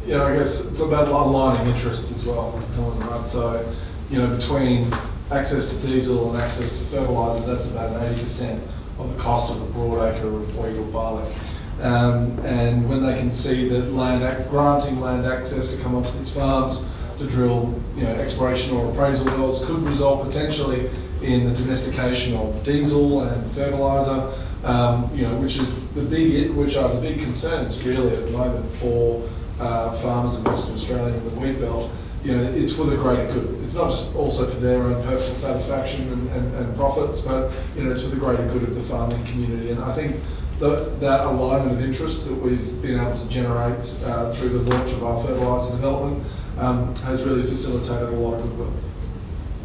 I guess it's about aligning interests as well, Helen, right? So, between access to diesel and access to fertiliser, that's about 80% of the cost of a broad acre of wheat or barley. And when they can see that granting land access to come onto these farms to drill, exploration or appraisal wells could result potentially in the domestication of diesel and fertiliser, which are the big concerns really at the moment for farmers in Western Australia and the wheat belt. It's for the greater good. It's not just also for their own personal satisfaction and profits, but it's for the greater good of the farming community. And I think that alignment of interests that we've been able to generate through the launch of our fertiliser development has really facilitated a lot of goodwill.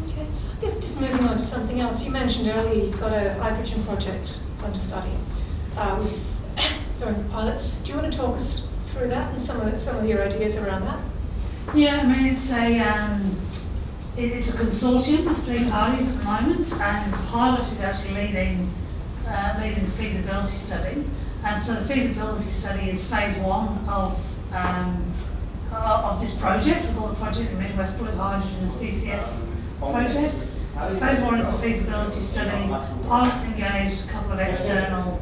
Okay, I guess just moving on to something else. You mentioned earlier you've got a hydrogen project that's under study with pilot. Do you want to talk us through that and some of your ideas around that? Yeah, I mean it's a consortium of 3 parties at the moment, and the pilot is actually leading the feasibility study. And so the feasibility study is phase 1 of this project. We call the project the Midwest Blue Hydrogen and CCS project. So phase 1 is the feasibility study. Pilot's engaged a couple of external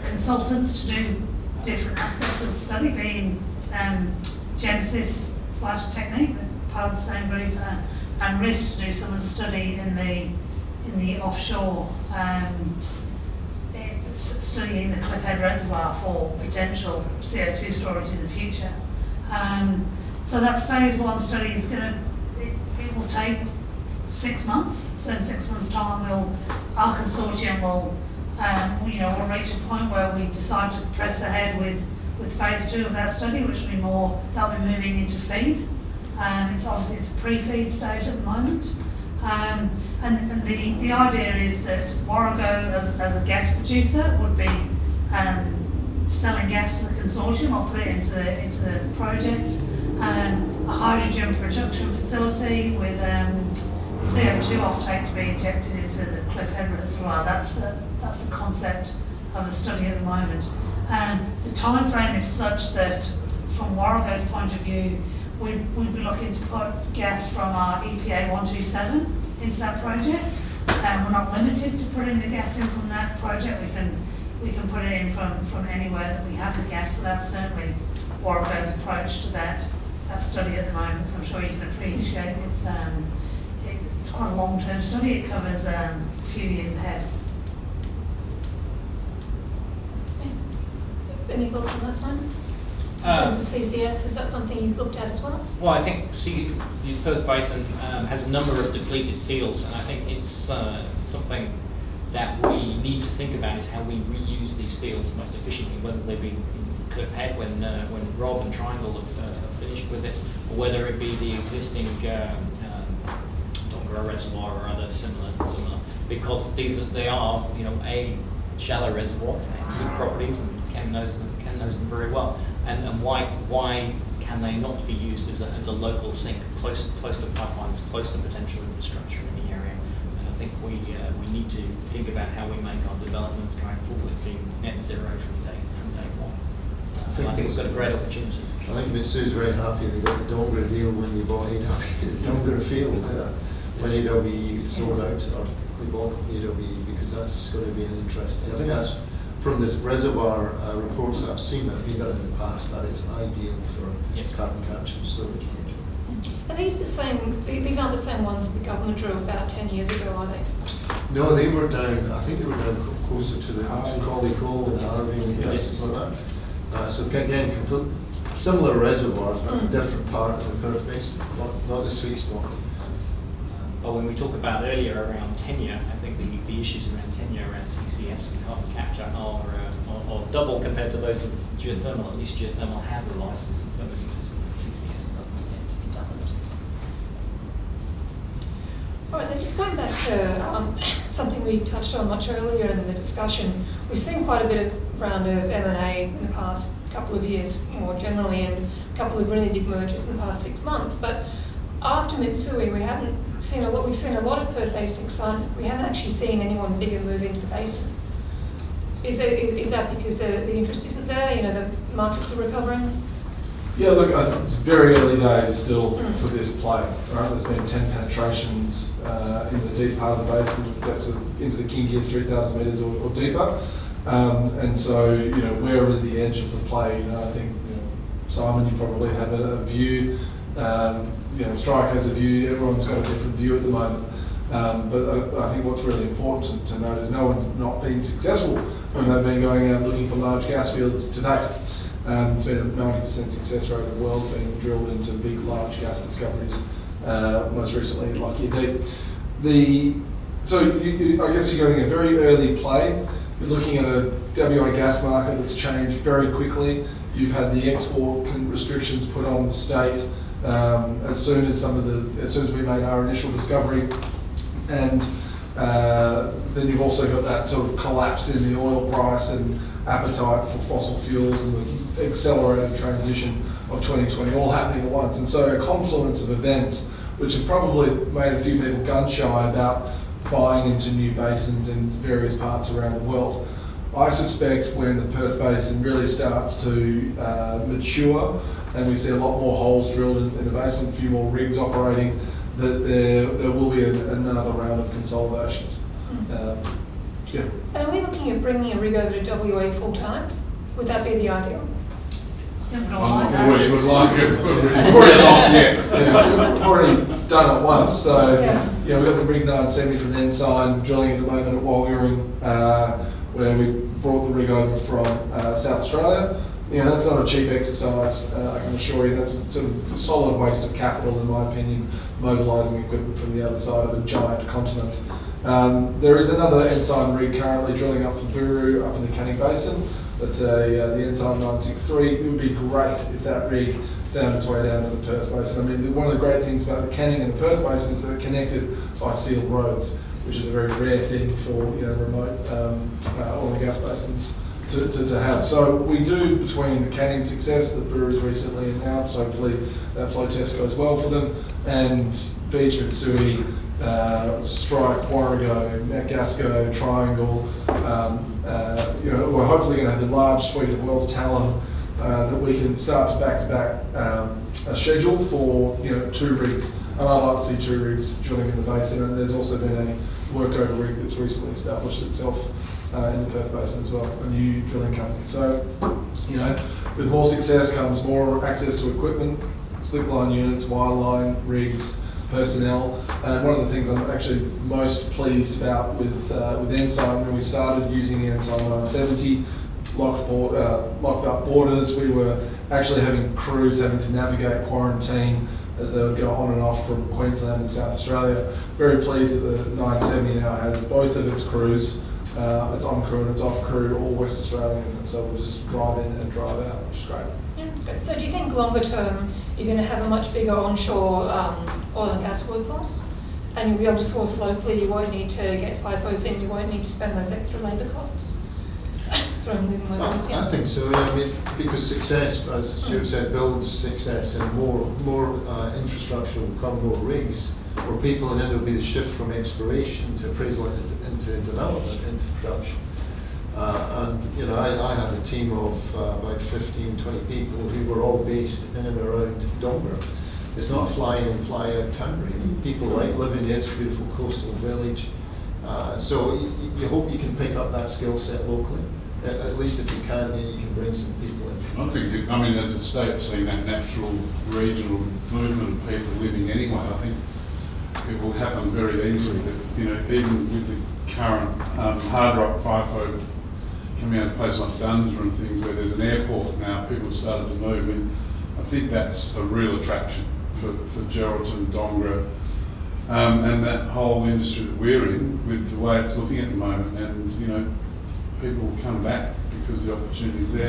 consultants to do different aspects of the study, being Genesis / Technique, part of the same group, and RIST to do some of the study in the offshore, studying the Cliffhead Reservoir for potential CO2 storage in the future. So that phase 1 study is it will take 6 months. So in 6 months' time, our consortium will we'll reach a point where we decide to press ahead with phase 2 of that study, which will be that'll be moving into feed. It's a pre-feed stage at the moment. And the idea is that Warrego, as a gas producer, would be selling gas to the consortium or put it into the project. A hydrogen production facility with CO2 offtake to be injected into the Cliffhead Reservoir. That's the concept of the study at the moment. The time frame is such that, from Warrego's point of view, we'd be looking to put gas from our EPA 127 into that project. We're not limited to putting the gas in from that project. We can put it in from anywhere that we have the gas, but that's certainly Warrego's approach to that study at the moment. So I'm sure you can appreciate it's quite a long-term study. It covers a few years ahead. Any thoughts on that, Simon? In terms of CCS, is that something you've looked at as well? Well, I think the Perth Basin has a number of depleted fields, and I think it's something that we need to think about is how we reuse these fields most efficiently, whether they be in Cliffhead when Rob and Triangle have finished with it, or whether it be the existing Dongra Reservoir or other similar, because they are a shallow reservoirs and good properties, and Ken knows them very well. And why can they not be used as a local sink, close to pipelines, close to potential infrastructure in the area? And I think we need to think about how we make our developments going forward being net zero from day one. I think we've got a great opportunity. I think Mitsu's very happy they got the Dongra deal when they bought AW, Dongra Field, when AW sold out, or we bought AW, because that's going to be an interesting. I think that's, from this reservoir reports that I've seen that have been done in the past, that is ideal for carbon capture and storage. Are these the same? These aren't the same ones the government drilled about 10 years ago, are they? No, they were down. I think they were down closer to the Collie Cove and Harvey and places like that. So again, complete similar reservoirs, but a different part of the Perth Basin, not the sweet spot. But when we talk about earlier around tenure, I think the issues around tenure around CCS and carbon capture are double compared to those of geothermal. At least geothermal has a license and permitting system, but CCS doesn't yet. It doesn't. All right, then just going back to something we touched on much earlier in the discussion, we've seen quite a bit around of M&A in the past couple of years, more generally, and a couple of really big mergers in the past 6 months. But after Mitsui, we haven't seen a lot. We've seen a lot of Perth Basin excitement. We haven't actually seen anyone bigger move into the basin. Is that because the interest isn't there? The markets are recovering. Yeah, look, it's very early days still for this play. Right? There's been 10 penetrations in the deep part of the basin, depths into the Kingia 3,000 metres or deeper. And so, where is the edge of the play? I think Simon, you probably have a view. Strike has a view. Everyone's got a different view at the moment. But I think what's really important to note is no one's not been successful when they've been going out looking for large gas fields to date. It's been a 90% success rate of wells being drilled into big, large gas discoveries, most recently at Lockyer Deep. I guess you're going a very early play. You're looking at a WA gas market that's changed very quickly. You've had the export restrictions put on the state as soon as we made our initial discovery, and then you've also got that sort of collapse in the oil price and appetite for fossil fuels and the accelerated transition of 2020 all happening at once. And so a confluence of events which have probably made a few people gun shy about buying into new basins in various parts around the world. I suspect when the Perth Basin really starts to mature and we see a lot more holes drilled in the basin, a few more rigs operating, that there will be another round of consolidations. Yeah. And are we looking at bringing a rig over to WA full time? Would that be the ideal? think we'd all I'm like not always that. would like it, but we've already not yet. We've already done it once, so Yeah. we've got the Rig 970 from Ensign drilling at the moment at Warrego, where we brought the rig over from South Australia. That's not a cheap exercise, I can assure you. That's a sort of solid waste of capital, in my opinion, mobilising equipment from the other side of a giant continent. There is another Ensign rig currently drilling up from Buru, up in the Canning Basin. That's the Ensign 963. It would be great if that rig found its way down to the Perth Basin. I mean, one of the great things about the Canning and the Perth Basin is that they're connected by sealed roads, which is a very rare thing for remote oil and gas basins to have. So we do, between the Canning success that Buru's recently announced, hopefully that flow test goes well for them, and Beach, Mitsui, Strike, Warrego, Metgasco, Triangle, we're hopefully going to have a large suite of wells Talon that we can start to back-to-back a schedule for 2 rigs. And I'd like to see 2 rigs drilling in the basin, and there's also been a workover rig that's recently established itself in the Perth Basin as well, a new drilling company. So, with more success comes more access to equipment, slickline units, wireline, rigs, personnel. And one of the things I'm actually most pleased about with Ensign, when we started using the Ensign 970, locked up borders, we were actually having crews having to navigate quarantine as they would go on and off from Queensland and South Australia. Very pleased that the 970 now has both of its crews. It's on crew and it's off crew, all West Australian, and so we'll just drive in and drive out, which is great. Yeah, that's great. So do you think longer term you're going to have a much bigger onshore oil and gas workforce? And you'll be able to source locally, you won't need to get FIFOs in, you won't need to spend those extra labour costs? Sorry, I'm losing my voice here. I think so. I mean, because success, as Stuart said, builds success, and more infrastructure will come, more rigs, more people, and then there'll be the shift from exploration to appraisal into development, into production. And I had a team of about 15, 20 people who were all based in and around Dongborough. It's not a fly-in, fly-out town, really. People like living there. It's a beautiful coastal village. So you hope you can pick up that skill set locally. At least if you can, then you can bring some people in. I think, as the state's seen that natural regional movement of people living anyway, I think it will happen very easily that, even with the current hard rock FIFO coming out of places like Dunsra and things where there's an airport now, people have started to move in. I think that's a real attraction for Geraldton, Dongborough, and that whole industry that we're in, with the way it's looking at the moment, and people will come back because the opportunity's there.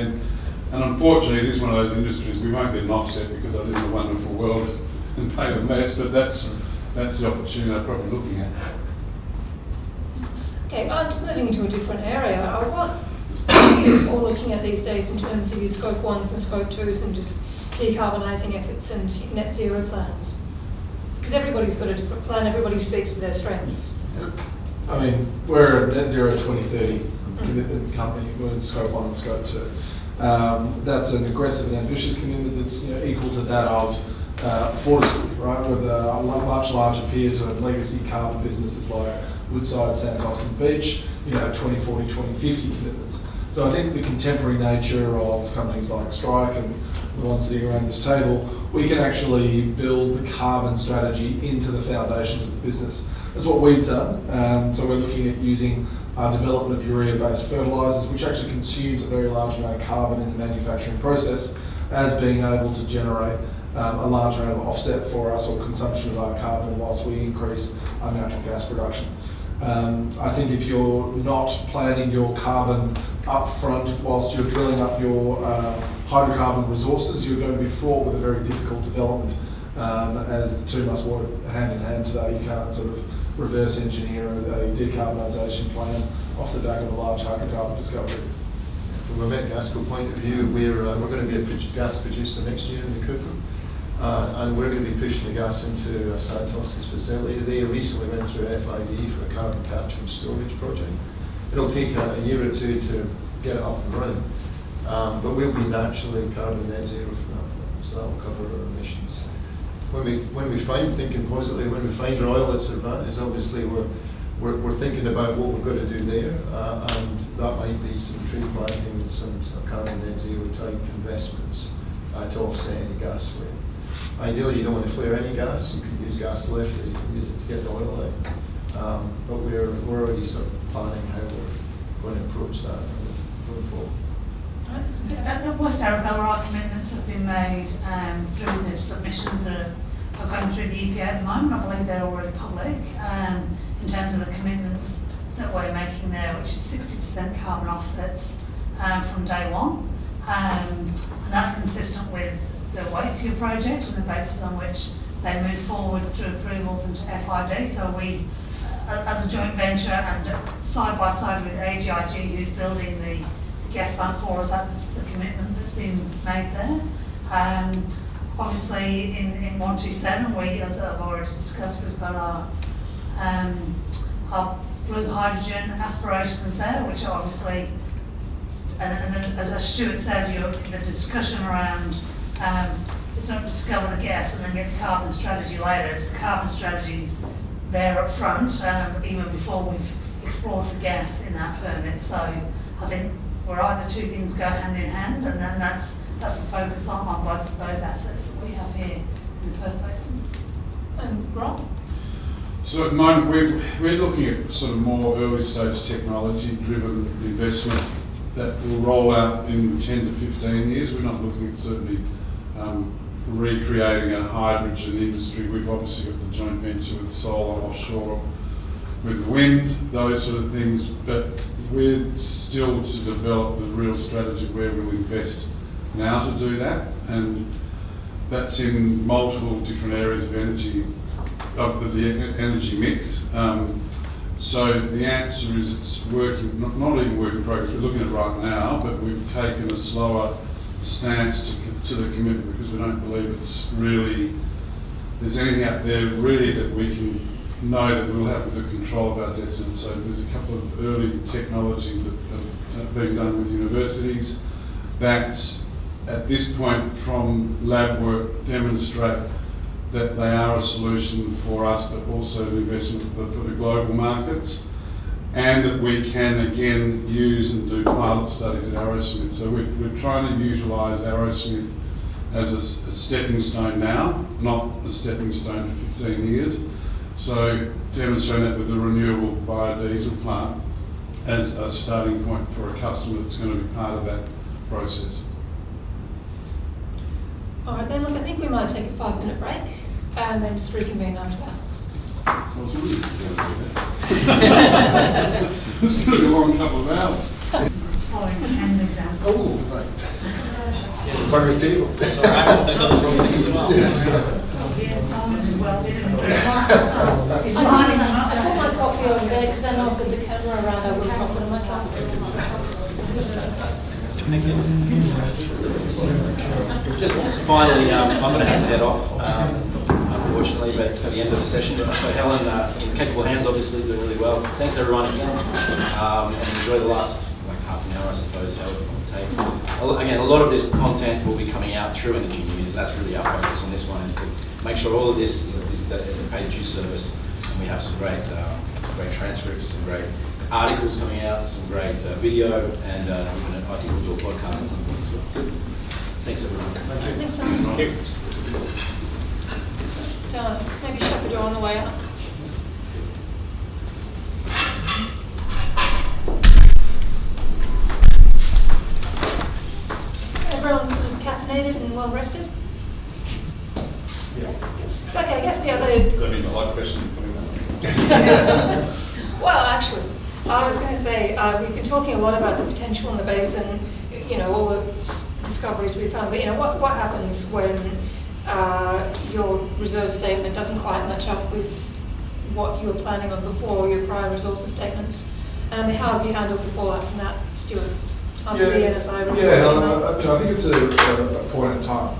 And unfortunately, it is one of those industries we won't get an offset because I live in a wonderful world and pay the best, but that's the opportunity they're probably looking at. Okay, well, just moving into a different area. What are you all looking at these days in terms of your scope 1s and scope 2s and just decarbonising efforts and net zero plans? Because everybody's got a different plan, everybody speaks to their strengths. We're a net zero 2030 commitment company with scope 1 and scope 2. That's an aggressive and ambitious commitment that's equal to that of Fortescue, right? With much larger peers who have legacy carbon businesses like Woodside, Santos and Beach, 2040, 2050 commitments. So I think the contemporary nature of companies like Strike and the ones sitting around this table, we can actually build the carbon strategy into the foundations of the business. That's what we've done. So we're looking at using development of urea-based fertilisers, which actually consumes a very large amount of carbon in the manufacturing process, as being able to generate a large amount of offset for us, or consumption of our carbon, whilst we increase our natural gas production. I think if you're not planning your carbon up front whilst you're drilling up your hydrocarbon resources, you're going to be fraught with a very difficult development, as the two must work hand in hand today. You can't sort of reverse engineer a decarbonisation plan off the back of a large hydrocarbon discovery. From a Metgasco point of view, we're going to be a gas producer next year in the Cooper. And we're going to be pushing the gas into Santos' facility. They recently went through FID for a carbon capture and storage project. It'll take a year or two to get it up and running, but we'll be naturally carbon net zero from that point, so that will cover our emissions. When we find, thinking positively, when we find oil that's advantage, obviously we're thinking about what we've got to do there, and that might be some tree planting and some carbon net zero type investments to offset any gas flare. Ideally, you don't want to flare any gas. You can use gas lift, or you can use it to get the oil out. But we're already sort of planning how we're going to approach that going forward. At West Arugala, our commitments have been made through the submissions that are going through the EPA at the moment. I believe they're already public in terms of the commitments that we're making there, which is 60% carbon offsets from day one. And that's consistent with the Waitsia project and the basis on which they move forward through approvals into FID. So we, as a joint venture and side by side with AGIG, who's building the gas plant for us, that's the commitment that's been made there. Obviously in 127, we, as I've already discussed, we've got our blue hydrogen aspirations there, which are obviously, and as Stuart says, the discussion around it's not discover the gas and then get the carbon strategy later. It's the carbon strategies there up front, even before we've explored for gas in that permit. So I think the two things go hand in hand, and then that's the focus on both of those assets that we have here in the Perth Basin. And Rob? So at the moment we're looking at sort of more early stage technology driven investment that will roll out in 10 to 15 years. We're not looking at certainly recreating a hydrogen industry. We've obviously got the joint venture with solar offshore, with wind, those sort of things, but we're still to develop the real strategy where we'll invest now to do that, and that's in multiple different areas of energy, of the energy mix. So the answer is it's working, not even work in progress, we're looking at it right now, but we've taken a slower stance to the commitment because we don't believe it's really, there's anything out there really that we can know that we'll have the control of our destiny. So there's a couple of early technologies that are being done with universities that at this point from lab work demonstrate that they are a solution for us, but also an investment for the global markets, and that we can again use and do pilot studies at Arrowsmith. So we're trying to utilise Arrowsmith as a stepping stone now, not a stepping stone for 15 years. So demonstrating that with the renewable biodiesel plant as a starting point for a customer that's going to be part of that process. All right then, look, I think we might take a 5-minute break and then just reconvene after that. It's going to be a long couple of hours. Following Ken's example. Oh, right. Sorry, table. That's all right. I've done the wrong thing as well. I put my coffee over there because I know if there's a camera around, I wouldn't pop it on myself. Just finally, I'm going to have to head off, unfortunately, but for the end of the session. So Helen, in capable hands, obviously doing really well. Thanks everyone again, and enjoy the last half an hour, I suppose, however long it takes. Again, a lot of this content will be coming out through Energy News, and that's really our focus on this one, is to make sure all of this is a paid due service, and we have some great transcripts, some great articles coming out, some great video, and even I think we'll do a podcast at some point as well. Thanks everyone. Thanks, Simon. Thank you. Just maybe shut the door on the way out. Everyone's sort of caffeinated and well rested? Yeah. So okay, I guess the other... I mean, a lot of questions are coming up. Well, actually, I was going to say, we've been talking a lot about the potential in the basin, you know, all the discoveries we've found, but you know, what happens when your reserve statement doesn't quite match up with what you were planning on before, your prior resources statements? How have you handled the fallout from that, Stuart? After the NSI report? I think it's a point in time.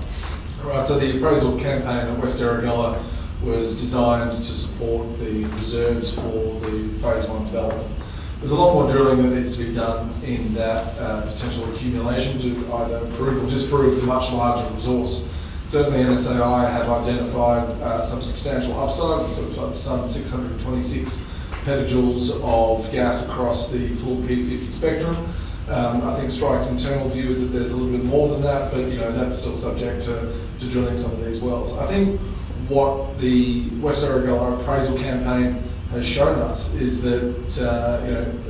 Right, so the appraisal campaign at West Arugala was designed to support the reserves for the phase 1 development. There's a lot more drilling that needs to be done in that potential accumulation to either improve or disprove the much larger resource. Certainly NSAI have identified some substantial upside, sort of some 626 petajoules of gas across the full P50 spectrum. I think Strike's internal view is that there's a little bit more than that, but that's still subject to drilling some of these wells. I think what the West Erregulla appraisal campaign has shown us is that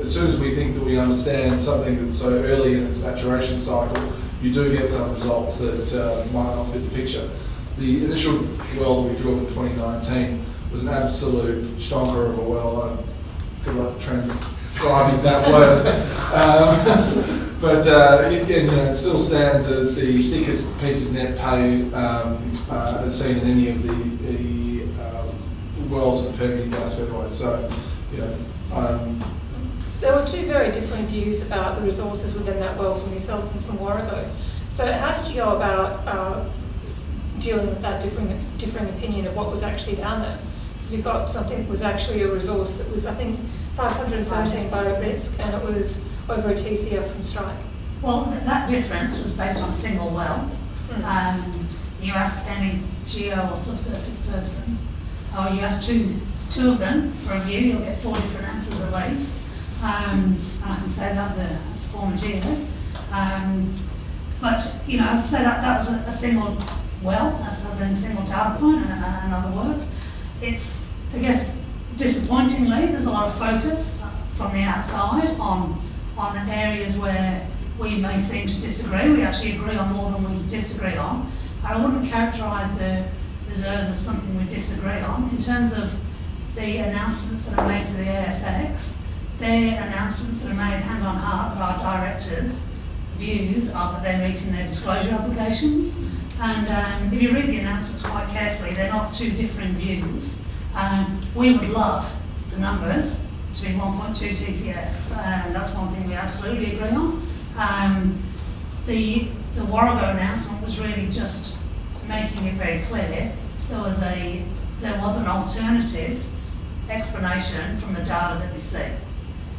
as soon as we think that we understand something that's so early in its maturation cycle, you do get some results that might not fit the picture. The initial well that we drilled in 2019 was an absolute stonker of a well. Good luck transcribing that word. But it still stands as the thickest piece of net pay as seen in any of the wells of the Permian gas federal. So, there were two very different views about the resources within that well from yourself and from Warrego. So how did you go about dealing with that differing opinion of what was actually down there? Because we've got something that was actually a resource that was, I think, 513 bar risk, and it was over a TCF from Strike. Well, that difference was based on a single well. You ask any geo or subsurface person, or you ask two of them for a view, you'll get 4 different answers at least. And I can say that as a former geo. But as I said, that was a single well, as in a single data point and other work. It's, I guess, disappointingly, there's a lot of focus from the outside on areas where we may seem to disagree. We actually agree on more than we disagree on. I wouldn't characterise the reserves as something we disagree on. In terms of the announcements that are made to the ASX, they're announcements that are made hand on heart that our directors' views are that they're meeting their disclosure obligations. And if you read the announcements quite carefully, they're not two different views. We would love the numbers to be 1.2 TCF, and that's one thing we absolutely agree on. The Warrego announcement was really just making it very clear there was an alternative explanation from the data that we see.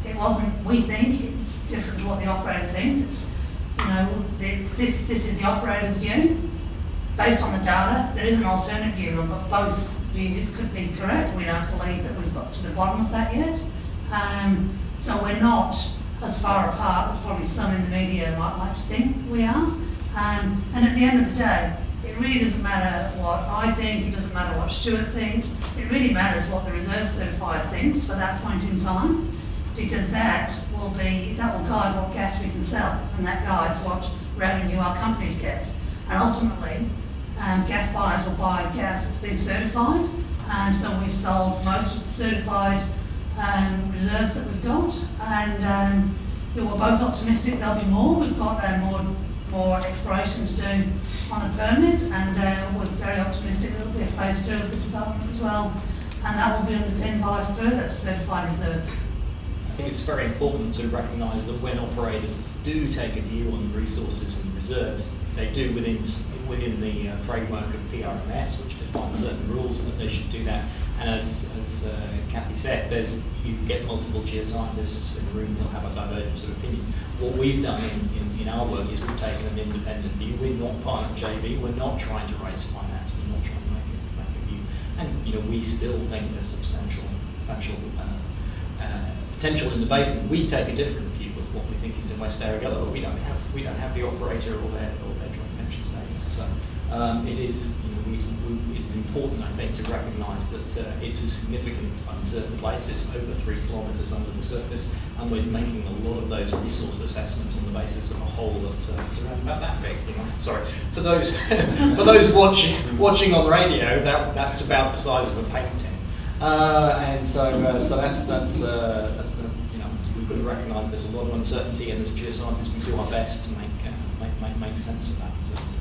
It wasn't, we think, it's different to what the operator thinks. It's, this is the operator's view. Based on the data, there is an alternate view, but both views could be correct. We don't believe that we've got to the bottom of that yet. So we're not as far apart as probably some in the media might like to think we are. And at the end of the day, it really doesn't matter what I think, it doesn't matter what Stuart thinks, it really matters what the reserve certifier thinks for that point in time, because that will guide what gas we can sell, and that guides what revenue our companies get. And ultimately, gas buyers will buy gas that's been certified, so we've sold most of the certified reserves that we've got, and we're both optimistic there'll be more. We've got more exploration to do on a permit, and we're very optimistic there'll be a phase 2 of the development as well, and that will be underpinned by further certified reserves. I think it's very important to recognise that when operators do take a view on resources and reserves, they do within the framework of PRMS, which defines certain rules that they should do that. And as Cathy said, you get multiple geoscientists in the room who'll have a divergence of opinion. What we've done in our work is we've taken an independent view. We're not part of JV. We're not trying to raise finance. We're not trying to make a view. And we still think there's substantial potential in the basin. We take a different view of what we think is in West Erregulla, but we don't have the operator or their joint venture status. So it is it's important, I think, to recognise that it's a significant uncertain place. It's over 3 kilometres under the surface, and we're making a lot of those resource assessments on the basis of a hole that's around about that big. Sorry, for those watching on radio, that's about the size of a paint tin. And so that's we've got to recognise there's a lot of uncertainty, and as geoscientists, we do our best to make sense of that uncertainty.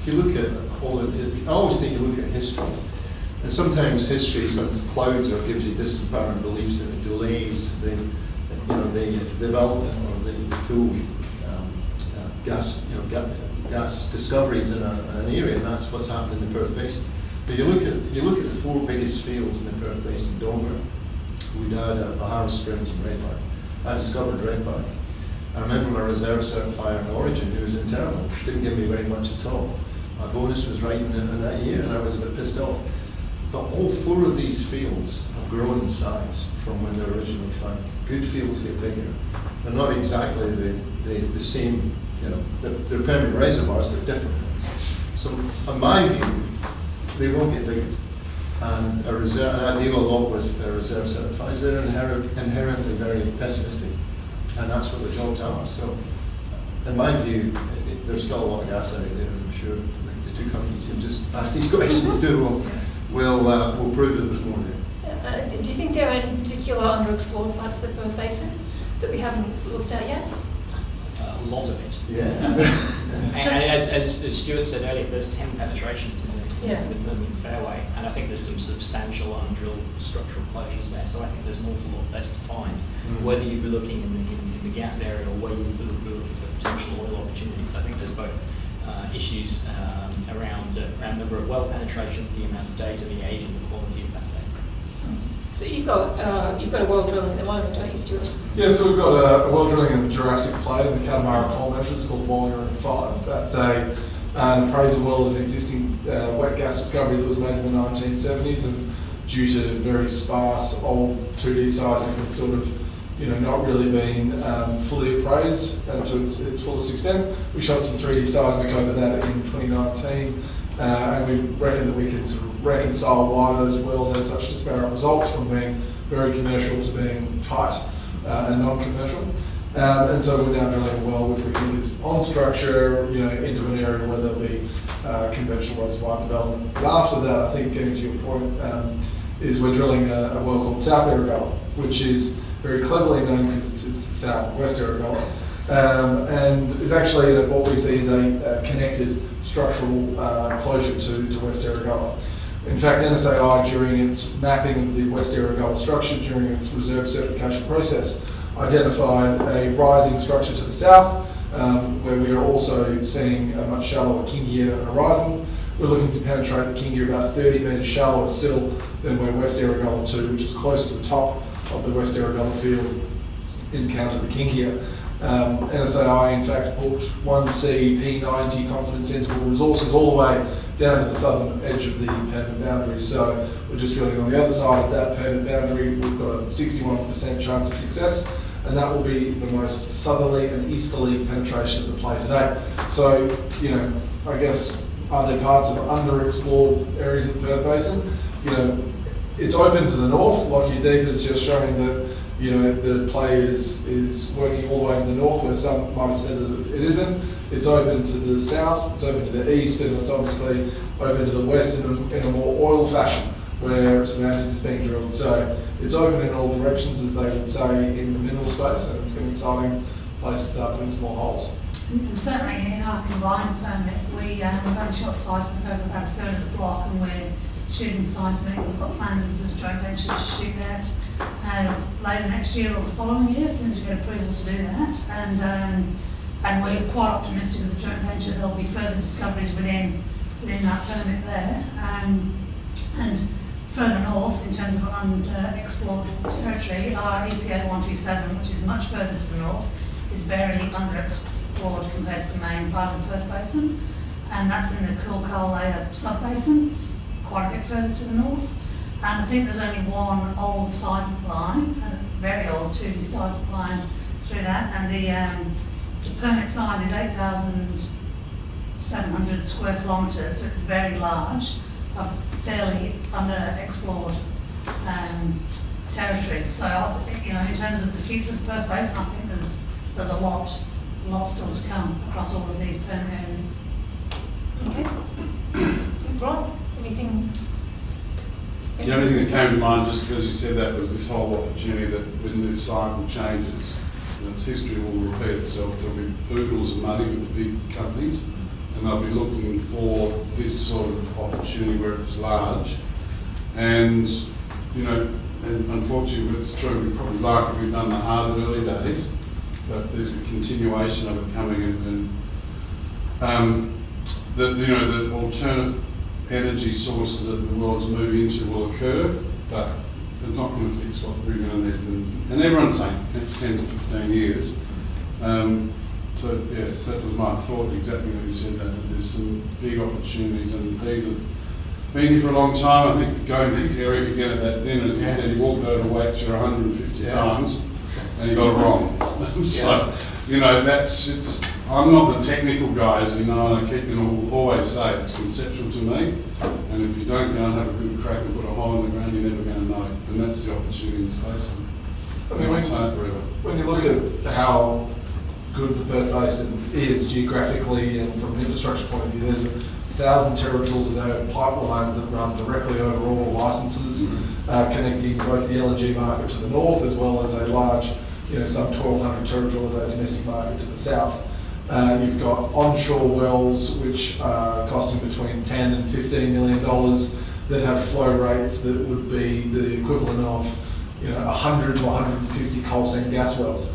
If you look at I always think you look at history, and sometimes history sometimes clouds or gives you disempowering beliefs, and it delays the development or the full gas discoveries in an area, and that's what's happened in the Perth Basin. But you look at the 4 biggest fields in the Perth Basin: Dover, Woodada, Bahara Springs, and Redback. I discovered Redback. I remember my reserve certifier in Origin, who was internal, didn't give me very much at all. My bonus was right in that year, and I was a bit pissed off. But all 4 of these fields have grown in size from when they were originally found. Good fields get bigger. They're not exactly the same, you know, they're permanent reservoirs, but different ones. So in my view, they will get bigger. And I deal a lot with reserve certifiers. They're inherently very pessimistic, and that's what the jobs are. So, in my view, there's still a lot of gas out there, and I'm sure the 2 companies you just asked these questions to will prove that there's more there. Do you think there are any particular underexplored parts of the Perth Basin that we haven't looked at yet? A lot of it. Yeah. And as Stuart said earlier, there's 10 penetrations in the Permian Fairway, and I think there's some substantial undrilled structural closures there. So I think there's an awful lot less to find. Whether you be looking in the gas area or whether you be looking for potential oil opportunities, I think there's both issues around number of well penetrations, the amount of data, the age and the quality of that data. So you've got a well drilling at the moment, don't you, Stuart? Yeah, so we've got a well drilling in the Jurassic Plate in the Catamaran coal measures called Warrego 5. That's an appraisal well of an existing wet gas discovery that was made in the 1970s, and due to very sparse old 2D seismic, it's sort of not really been fully appraised to its fullest extent. We shot some 3D seismic over that in 2019, and we reckon that we can sort of reconcile why those wells had such disparate results from being very commercial to being tight and non-commercial. And so we're now drilling a well which we think is on structure, into an area where there'll be conventional reservoir development. But after that, I think, getting to your point, is we're drilling a well called South Arabella, which is very cleverly known because it's south-west Arabella, and is actually what we see as a connected structural closure to West Arabella. In fact, NSAI, during its mapping of the West Arabella structure during its reserve certification process, identified a rising structure to the south, where we are also seeing a much shallower Kingia horizon. We're looking to penetrate the Kingia about 30 metres shallower still than where West Arabella 2, which is close to the top of the West Arabella field, encountered the Kingia. NSAI in fact booked 1C P90 confidence interval resources all the way down to the southern edge of the permit boundary. So we're just drilling on the other side of that permit boundary. We've got a 61% chance of success, and that will be the most southerly and easterly penetration of the play today. So, I guess, are there parts of underexplored areas of the Perth Basin? It's open to the north. Lockyer Deep is just showing that the play is working all the way to the north, where some might have said that it isn't. It's open to the south, it's open to the east, and it's obviously open to the west in a more oil fashion, where St Andrews is being drilled. So it's open in all directions, as they would say in the mineral space, and it's an exciting place to start putting some more holes. And certainly in our combined permit, we've only shot seismic over about a third of the block, and we're shooting seismic. We've got plans as a joint venture to shoot that later next year or the following year, as soon as we get approval to do that. And we're quite optimistic as a joint venture there'll be further discoveries within that permit there. And further north, in terms of underexplored territory, our EPA 127, which is much further to the north, is very underexplored compared to the main part of the Perth Basin. And that's in the Cool Coal Layer sub-basin, quite a bit further to the north. And I think there's only one old seismic line, a very old 2D seismic line through that, and the permit size is 8,700 square kilometres, so it's very large, but fairly underexplored territory. So in terms of the future of the Perth Basin, I think there's a lot still to come across all of these permit areas. Okay. Right. Anything? The only thing that came to mind, just because you said that, was this whole opportunity that when this cycle changes, its history will repeat itself. There'll be oodles of money with the big companies, and they'll be looking for this sort of opportunity where it's large. And, and unfortunately, it's true, we probably like it, we've done the hard early days, but there's a continuation of it coming, and the alternate energy sources that the world's moving into will occur, but they're not going to fix what we're going to need. And everyone's saying next 10 to 15 years. So yeah, that was my thought, exactly when you said that. There's some big opportunities, and these are been here for a long time. I think going back to Eric again at that dinner, he said he walked over weights for 150 times and he got it wrong. So, you know, I'm not the technical guy, as you know, and I keep always say it's conceptual to me. And if you don't go and have a good crack and put a hole in the ground, you're never going to know. And that's the opportunity in space. I mean, when you look at how good the Perth Basin is geographically and from an infrastructure point of view, there's 1,000 terajoules a day of pipelines that run directly over all the licenses, connecting both the LNG market to the north as well as a large, some 1,200 terajoule a day domestic market to the south. You've got onshore wells which are costing between $10 and $15 million that have flow rates that would be the equivalent of 100 to 150 coal seam gas wells.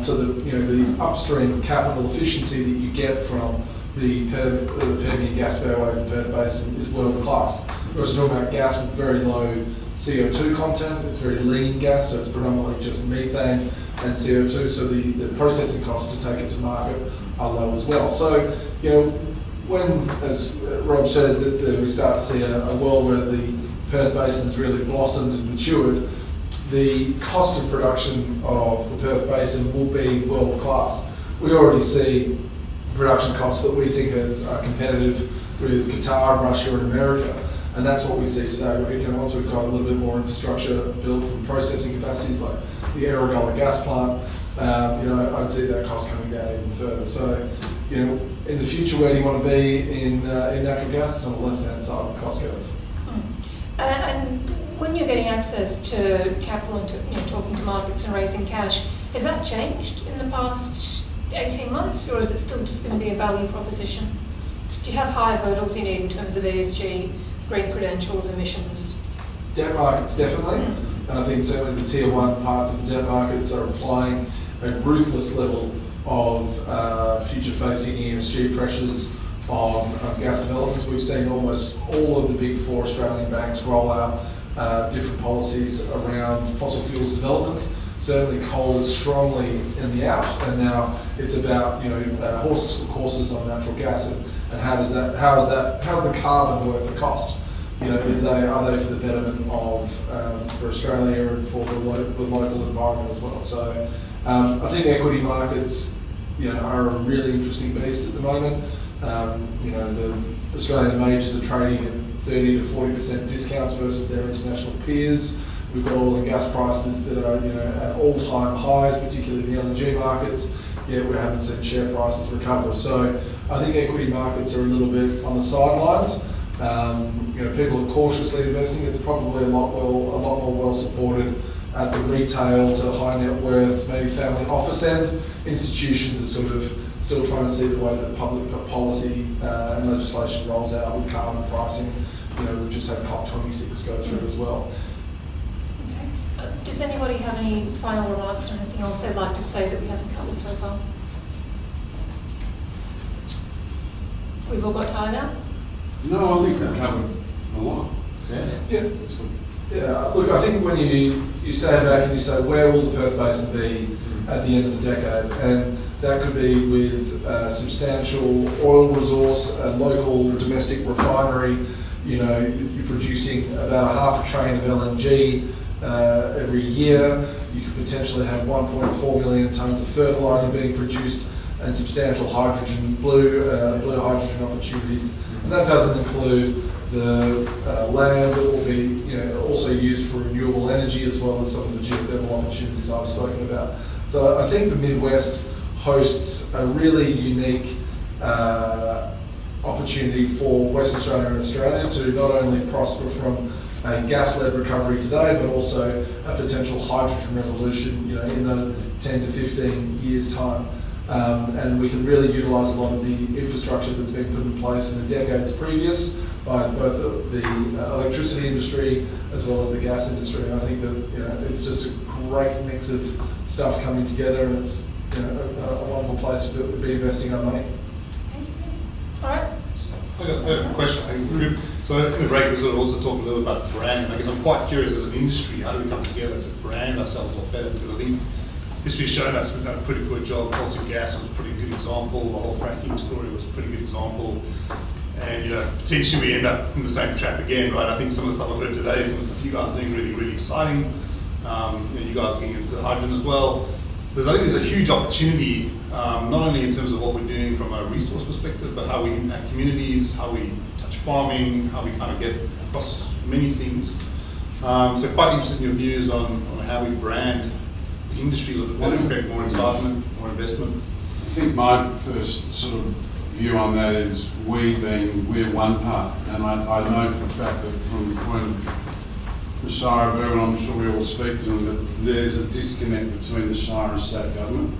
So the upstream capital efficiency that you get from the Permian gas fairway of the Perth Basin is world class. Whereas we're talking about gas with very low CO2 content, it's very lean gas, so it's predominantly just methane and CO2, so the processing costs to take it to market are low as well. So, when, as Rob says, that we start to see a world where the Perth Basin's really blossomed and matured, the cost of production of the Perth Basin will be world class. We already see production costs that we think are competitive with Qatar, Russia and America, and that's what we see today. Once we've got a little bit more infrastructure built from processing capacities like the Erregulla gas plant, I'd see that cost coming down even further. So, in the future, where do you want to be in natural gas? It's on the left-hand side of the cost curve. And when you're getting access to capital and talking to markets and raising cash, has that changed in the past 18 months, or is it still just going to be a value proposition? Do you have higher hurdles you need in terms of ESG, green credentials, emissions? Debt markets, definitely. And I think certainly the tier 1 parts of the debt markets are applying a ruthless level of future-facing ESG pressures on gas developments. We've seen almost all of the big 4 Australian banks roll out different policies around fossil fuels developments. Certainly coal is strongly in the out, and now it's about horses for courses on natural gas, and how's the carbon worth the cost? Are they for the betterment of for Australia and for the local environment as well? So I think equity markets are a really interesting beast at the moment. The Australian majors are trading at 30 to 40% discounts versus their international peers. We've got oil and gas prices that are at all-time highs, particularly in the LNG markets, yet we haven't seen share prices recover. So I think equity markets are a little bit on the sidelines. People are cautiously investing. It's probably a lot more well supported at the retail to high net worth, maybe family office end. Institutions are sort of still trying to see the way that public policy and legislation rolls out with carbon pricing. We've just had COP26 go through as well. Okay. Does anybody have any final remarks or anything else they'd like to say that we haven't covered so far? We've all got tired out? No, I think we've covered a lot. Yeah. Look, I think when you stand back and you say, where will the Perth Basin be at the end of the decade? And that could be with substantial oil resource, a local domestic refinery. You're producing about half a train of LNG every year. You could potentially have 1.4 million tonnes of fertiliser being produced and substantial blue hydrogen opportunities. And that doesn't include the land that will be also used for renewable energy, as well as some of the geothermal opportunities I've spoken about. So I think the Midwest hosts a really unique opportunity for Western Australia and Australia to not only prosper from a gas-led recovery today, but also a potential hydrogen revolution in the 10 to 15 years' time. And we can really utilise a lot of the infrastructure that's been put in place in the decades previous by both the electricity industry as well as the gas industry. And I think that it's just a great mix of stuff coming together, and it's a wonderful place to be investing our money. All right. I guess I have a question. So in the break, we sort of also talked a little about branding. I guess I'm quite curious as an industry, how do we come together to brand ourselves a lot better? Because I think history's shown us we've done a pretty good job. Coal seam gas was a pretty good example. The whole fracking story was a pretty good example. and potentially we end up in the same trap again, right? I think some of the stuff I've heard today, some of the stuff you guys are doing really, really exciting. You guys are getting into the hydrogen as well. So I think there's a huge opportunity, not only in terms of what we're doing from a resource perspective, but how we impact communities, how we touch farming, how we kind of get across many things. So quite interested in your views on how we brand the industry that will impact more excitement, more investment. I think my first sort of view on that is we're one part, and I know for a fact that from the point of the Shire of Burwood, I'm sure we all speak to them, but there's a disconnect between the Shire and state government.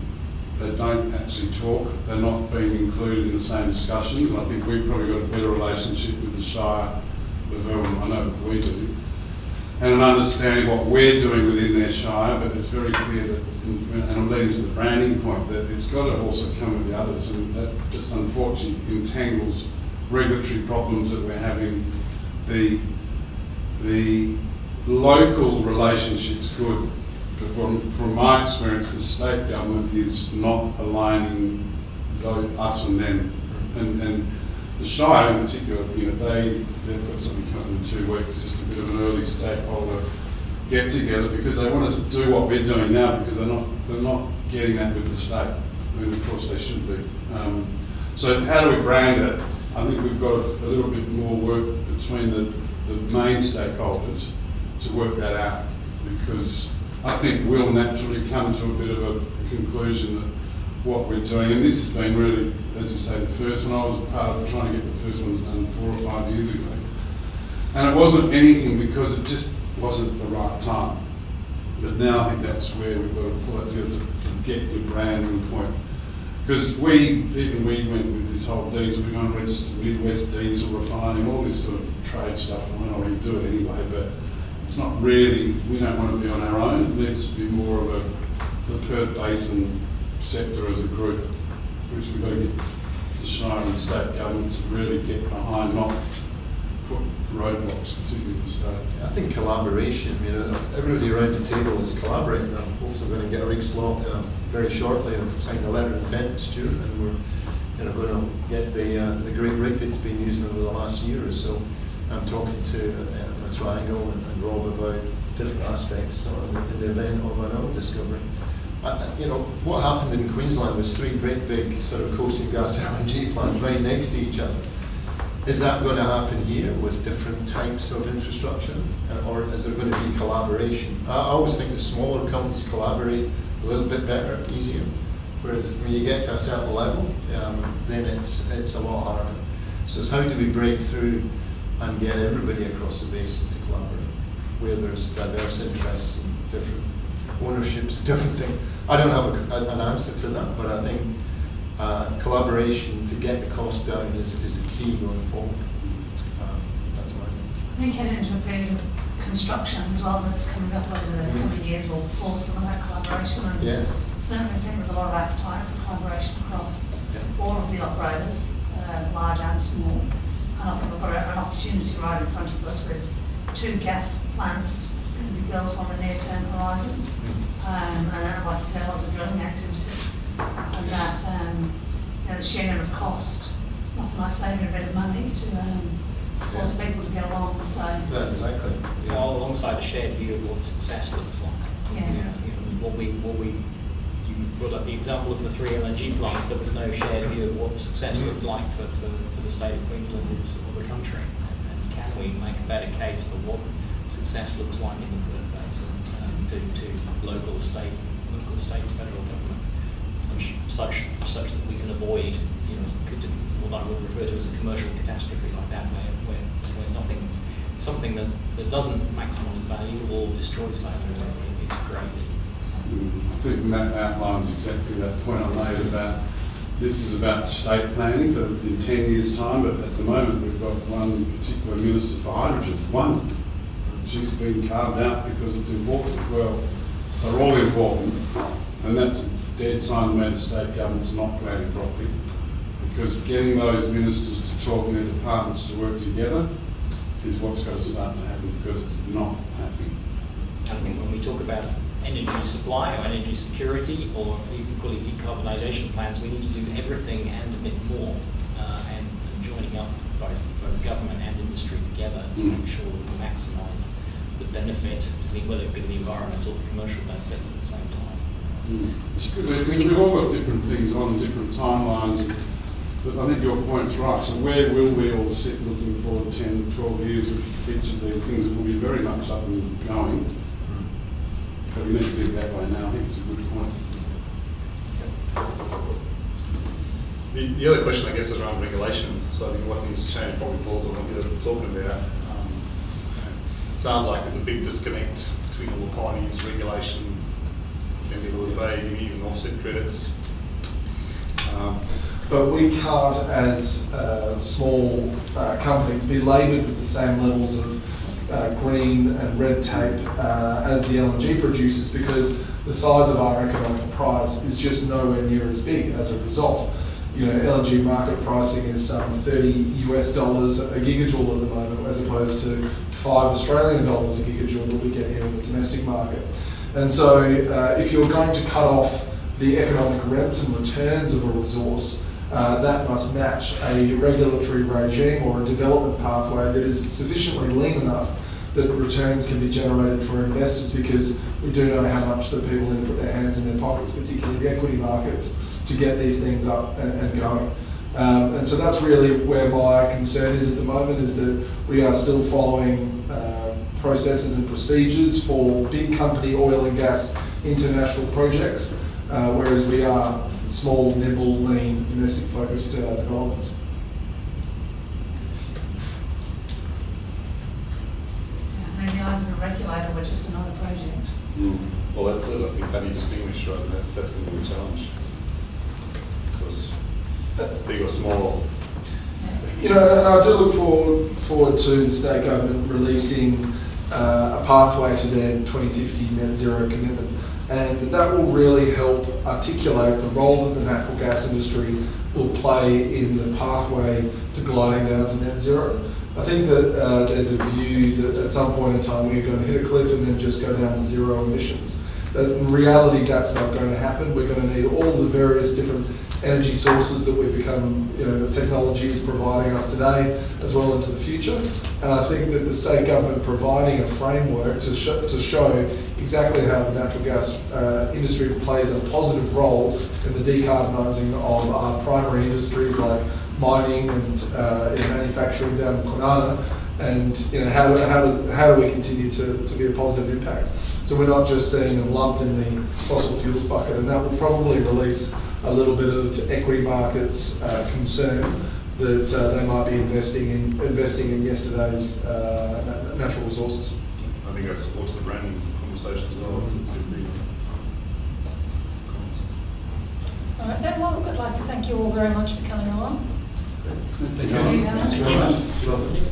They don't actually talk, they're not being included in the same discussions. I think we've probably got a better relationship with the Shire of Burwood, I know that we do, and an understanding what we're doing within their Shire, but it's very clear that, and I'm leading to the branding point, that it's got to also come with the others, and that just unfortunately entangles regulatory problems that we're having. The local relationship's good, but from my experience, the state government is not aligning us and them, and the Shire in particular, they've got something coming in 2 weeks, just a bit of an early stakeholder get together, because they want us to do what we're doing now, because they're not getting that with the state, and of course they should be. So how do we brand it? I think we've got a little bit more work between the main stakeholders to work that out, because I think we'll naturally come to a bit of a conclusion that what we're doing, and this has been really, as you say, the first one, I was a part of trying to get the first ones done 4 or 5 years ago. And it wasn't anything because it just wasn't the right time. But now I think that's where we've got to pull it together to get your branding point. Because we went with this whole diesel, we're going to register Midwest diesel refining, all this sort of trade stuff, and I already do it anyway, but it's not really, we don't want to be on our own. It needs to be more of the Perth Basin sector as a group, which we've got to get the Shire and state government to really get behind, not put roadblocks, particularly in the state. I think collaboration, everybody around the table is collaborating. I'm hopefully going to get a rig slot very shortly. I've signed a letter of intent, Stuart, and we're going to get the great rig that's been used over the last year or so. I'm talking to Triangle and Rob about different aspects in the event of an oil discovery. What happened in Queensland was 3 great big sort of coal seam gas LNG plants right next to each other. Is that going to happen here with different types of infrastructure, or is there going to be collaboration? I always think the smaller companies collaborate a little bit better, easier, whereas when you get to a certain level, then it's a lot harder. So it's how do we break through and get everybody across the basin to collaborate, where there's diverse interests and different ownerships, different things. I don't have an answer to that, but I think collaboration to get the cost down is the key going forward. That's my opinion. I think heading into a period of construction as well that's coming up over the coming years will force some of that collaboration. And certainly I think there's a lot of appetite for collaboration across all of the operators, large and small. And I think we've got an opportunity right in front of us with 2 gas plants going to be built on the near-term horizon. And like you said, lots of drilling activity. And that the sharing of cost, nothing like saving a bit of money to force people to get along. So exactly. All alongside a shared view of what success looks like. You brought up the example of the 3 LNG plants. There was no shared view of what success looked like for the state of Queensland or the country. And can we make a better case for what success looks like in the Perth Basin to local, state, and federal government, such that we can avoid, what I would refer to as a commercial catastrophe like that, where something that doesn't maximise value or destroys value is created. I think Matt outlines exactly that point I made about this is about state planning for in 10 years' time, but at the moment we've got one particular minister for hydrogen, one. She's been carved out because it's important. Well, they're all important, and that's a dead sign to me the state government's not planning properly, because getting those ministers to talk and their departments to work together is what's got to start to happen, because it's not happening. I think when we talk about energy supply or energy security or equally decarbonisation plans, we need to do everything and a bit more, and joining up both government and industry together to make sure that we maximise the benefit, whether it be the environmental or the commercial benefit at the same time. It's good. We've all got different things on different timelines, but I think your point's right. So where will we all sit looking forward 10, 12 years with each of these things that will be very much up and going? But we need to think that way now. I think it's a good point. The other question, I guess, is around regulation. So I think what needs to change probably falls on what you're talking about. Sounds like there's a big disconnect between all the parties, regulation, can be a little vague, even offset credits. But we can't, as small companies, be laboured with the same levels of green and red tape as the LNG producers, because the size of our economic prize is just nowhere near as big as a result. You know, LNG market pricing is some $30 a gigajoule at the moment, as opposed to $5 Australian dollars a gigajoule that we get here in the domestic market. And so if you're going to cut off the economic rents and returns of a resource, that must match a regulatory regime or a development pathway that is sufficiently lean enough that returns can be generated for investors, because we do know how much that people need to put their hands in their pockets, particularly the equity markets, to get these things up and going. And so that's really where my concern is at the moment, is that we are still following processes and procedures for big company oil and gas international projects, whereas we are small, nimble, lean, domestic-focused developments. In the eyes of a regulator, we're just another project. Well, that's it. I think how do you distinguish, right? And that's going to be a challenge. Because big or small. You know, I do look forward to the state government releasing a pathway to their 2050 net zero commitment, and that will really help articulate the role that the natural gas industry will play in the pathway to gliding down to net zero. I think that there's a view that at some point in time we're going to hit a cliff and then just go down to zero emissions. But in reality, that's not going to happen. We're going to need all the various different energy sources that we've become, technology is providing us today, as well into the future. And I think that the state government providing a framework to show exactly how the natural gas industry plays a positive role in the decarbonising of our primary industries like mining and in manufacturing down in Kwinana, and how do we continue to be a positive impact? So we're not just seeing them lumped in the fossil fuels bucket, and that will probably release a little bit of equity markets concern that they might be investing in yesterday's natural resources. I think that supports the branding conversation as well. All right, then, well, I'd like to thank you all very much for coming along. Thank you very much. Thank you.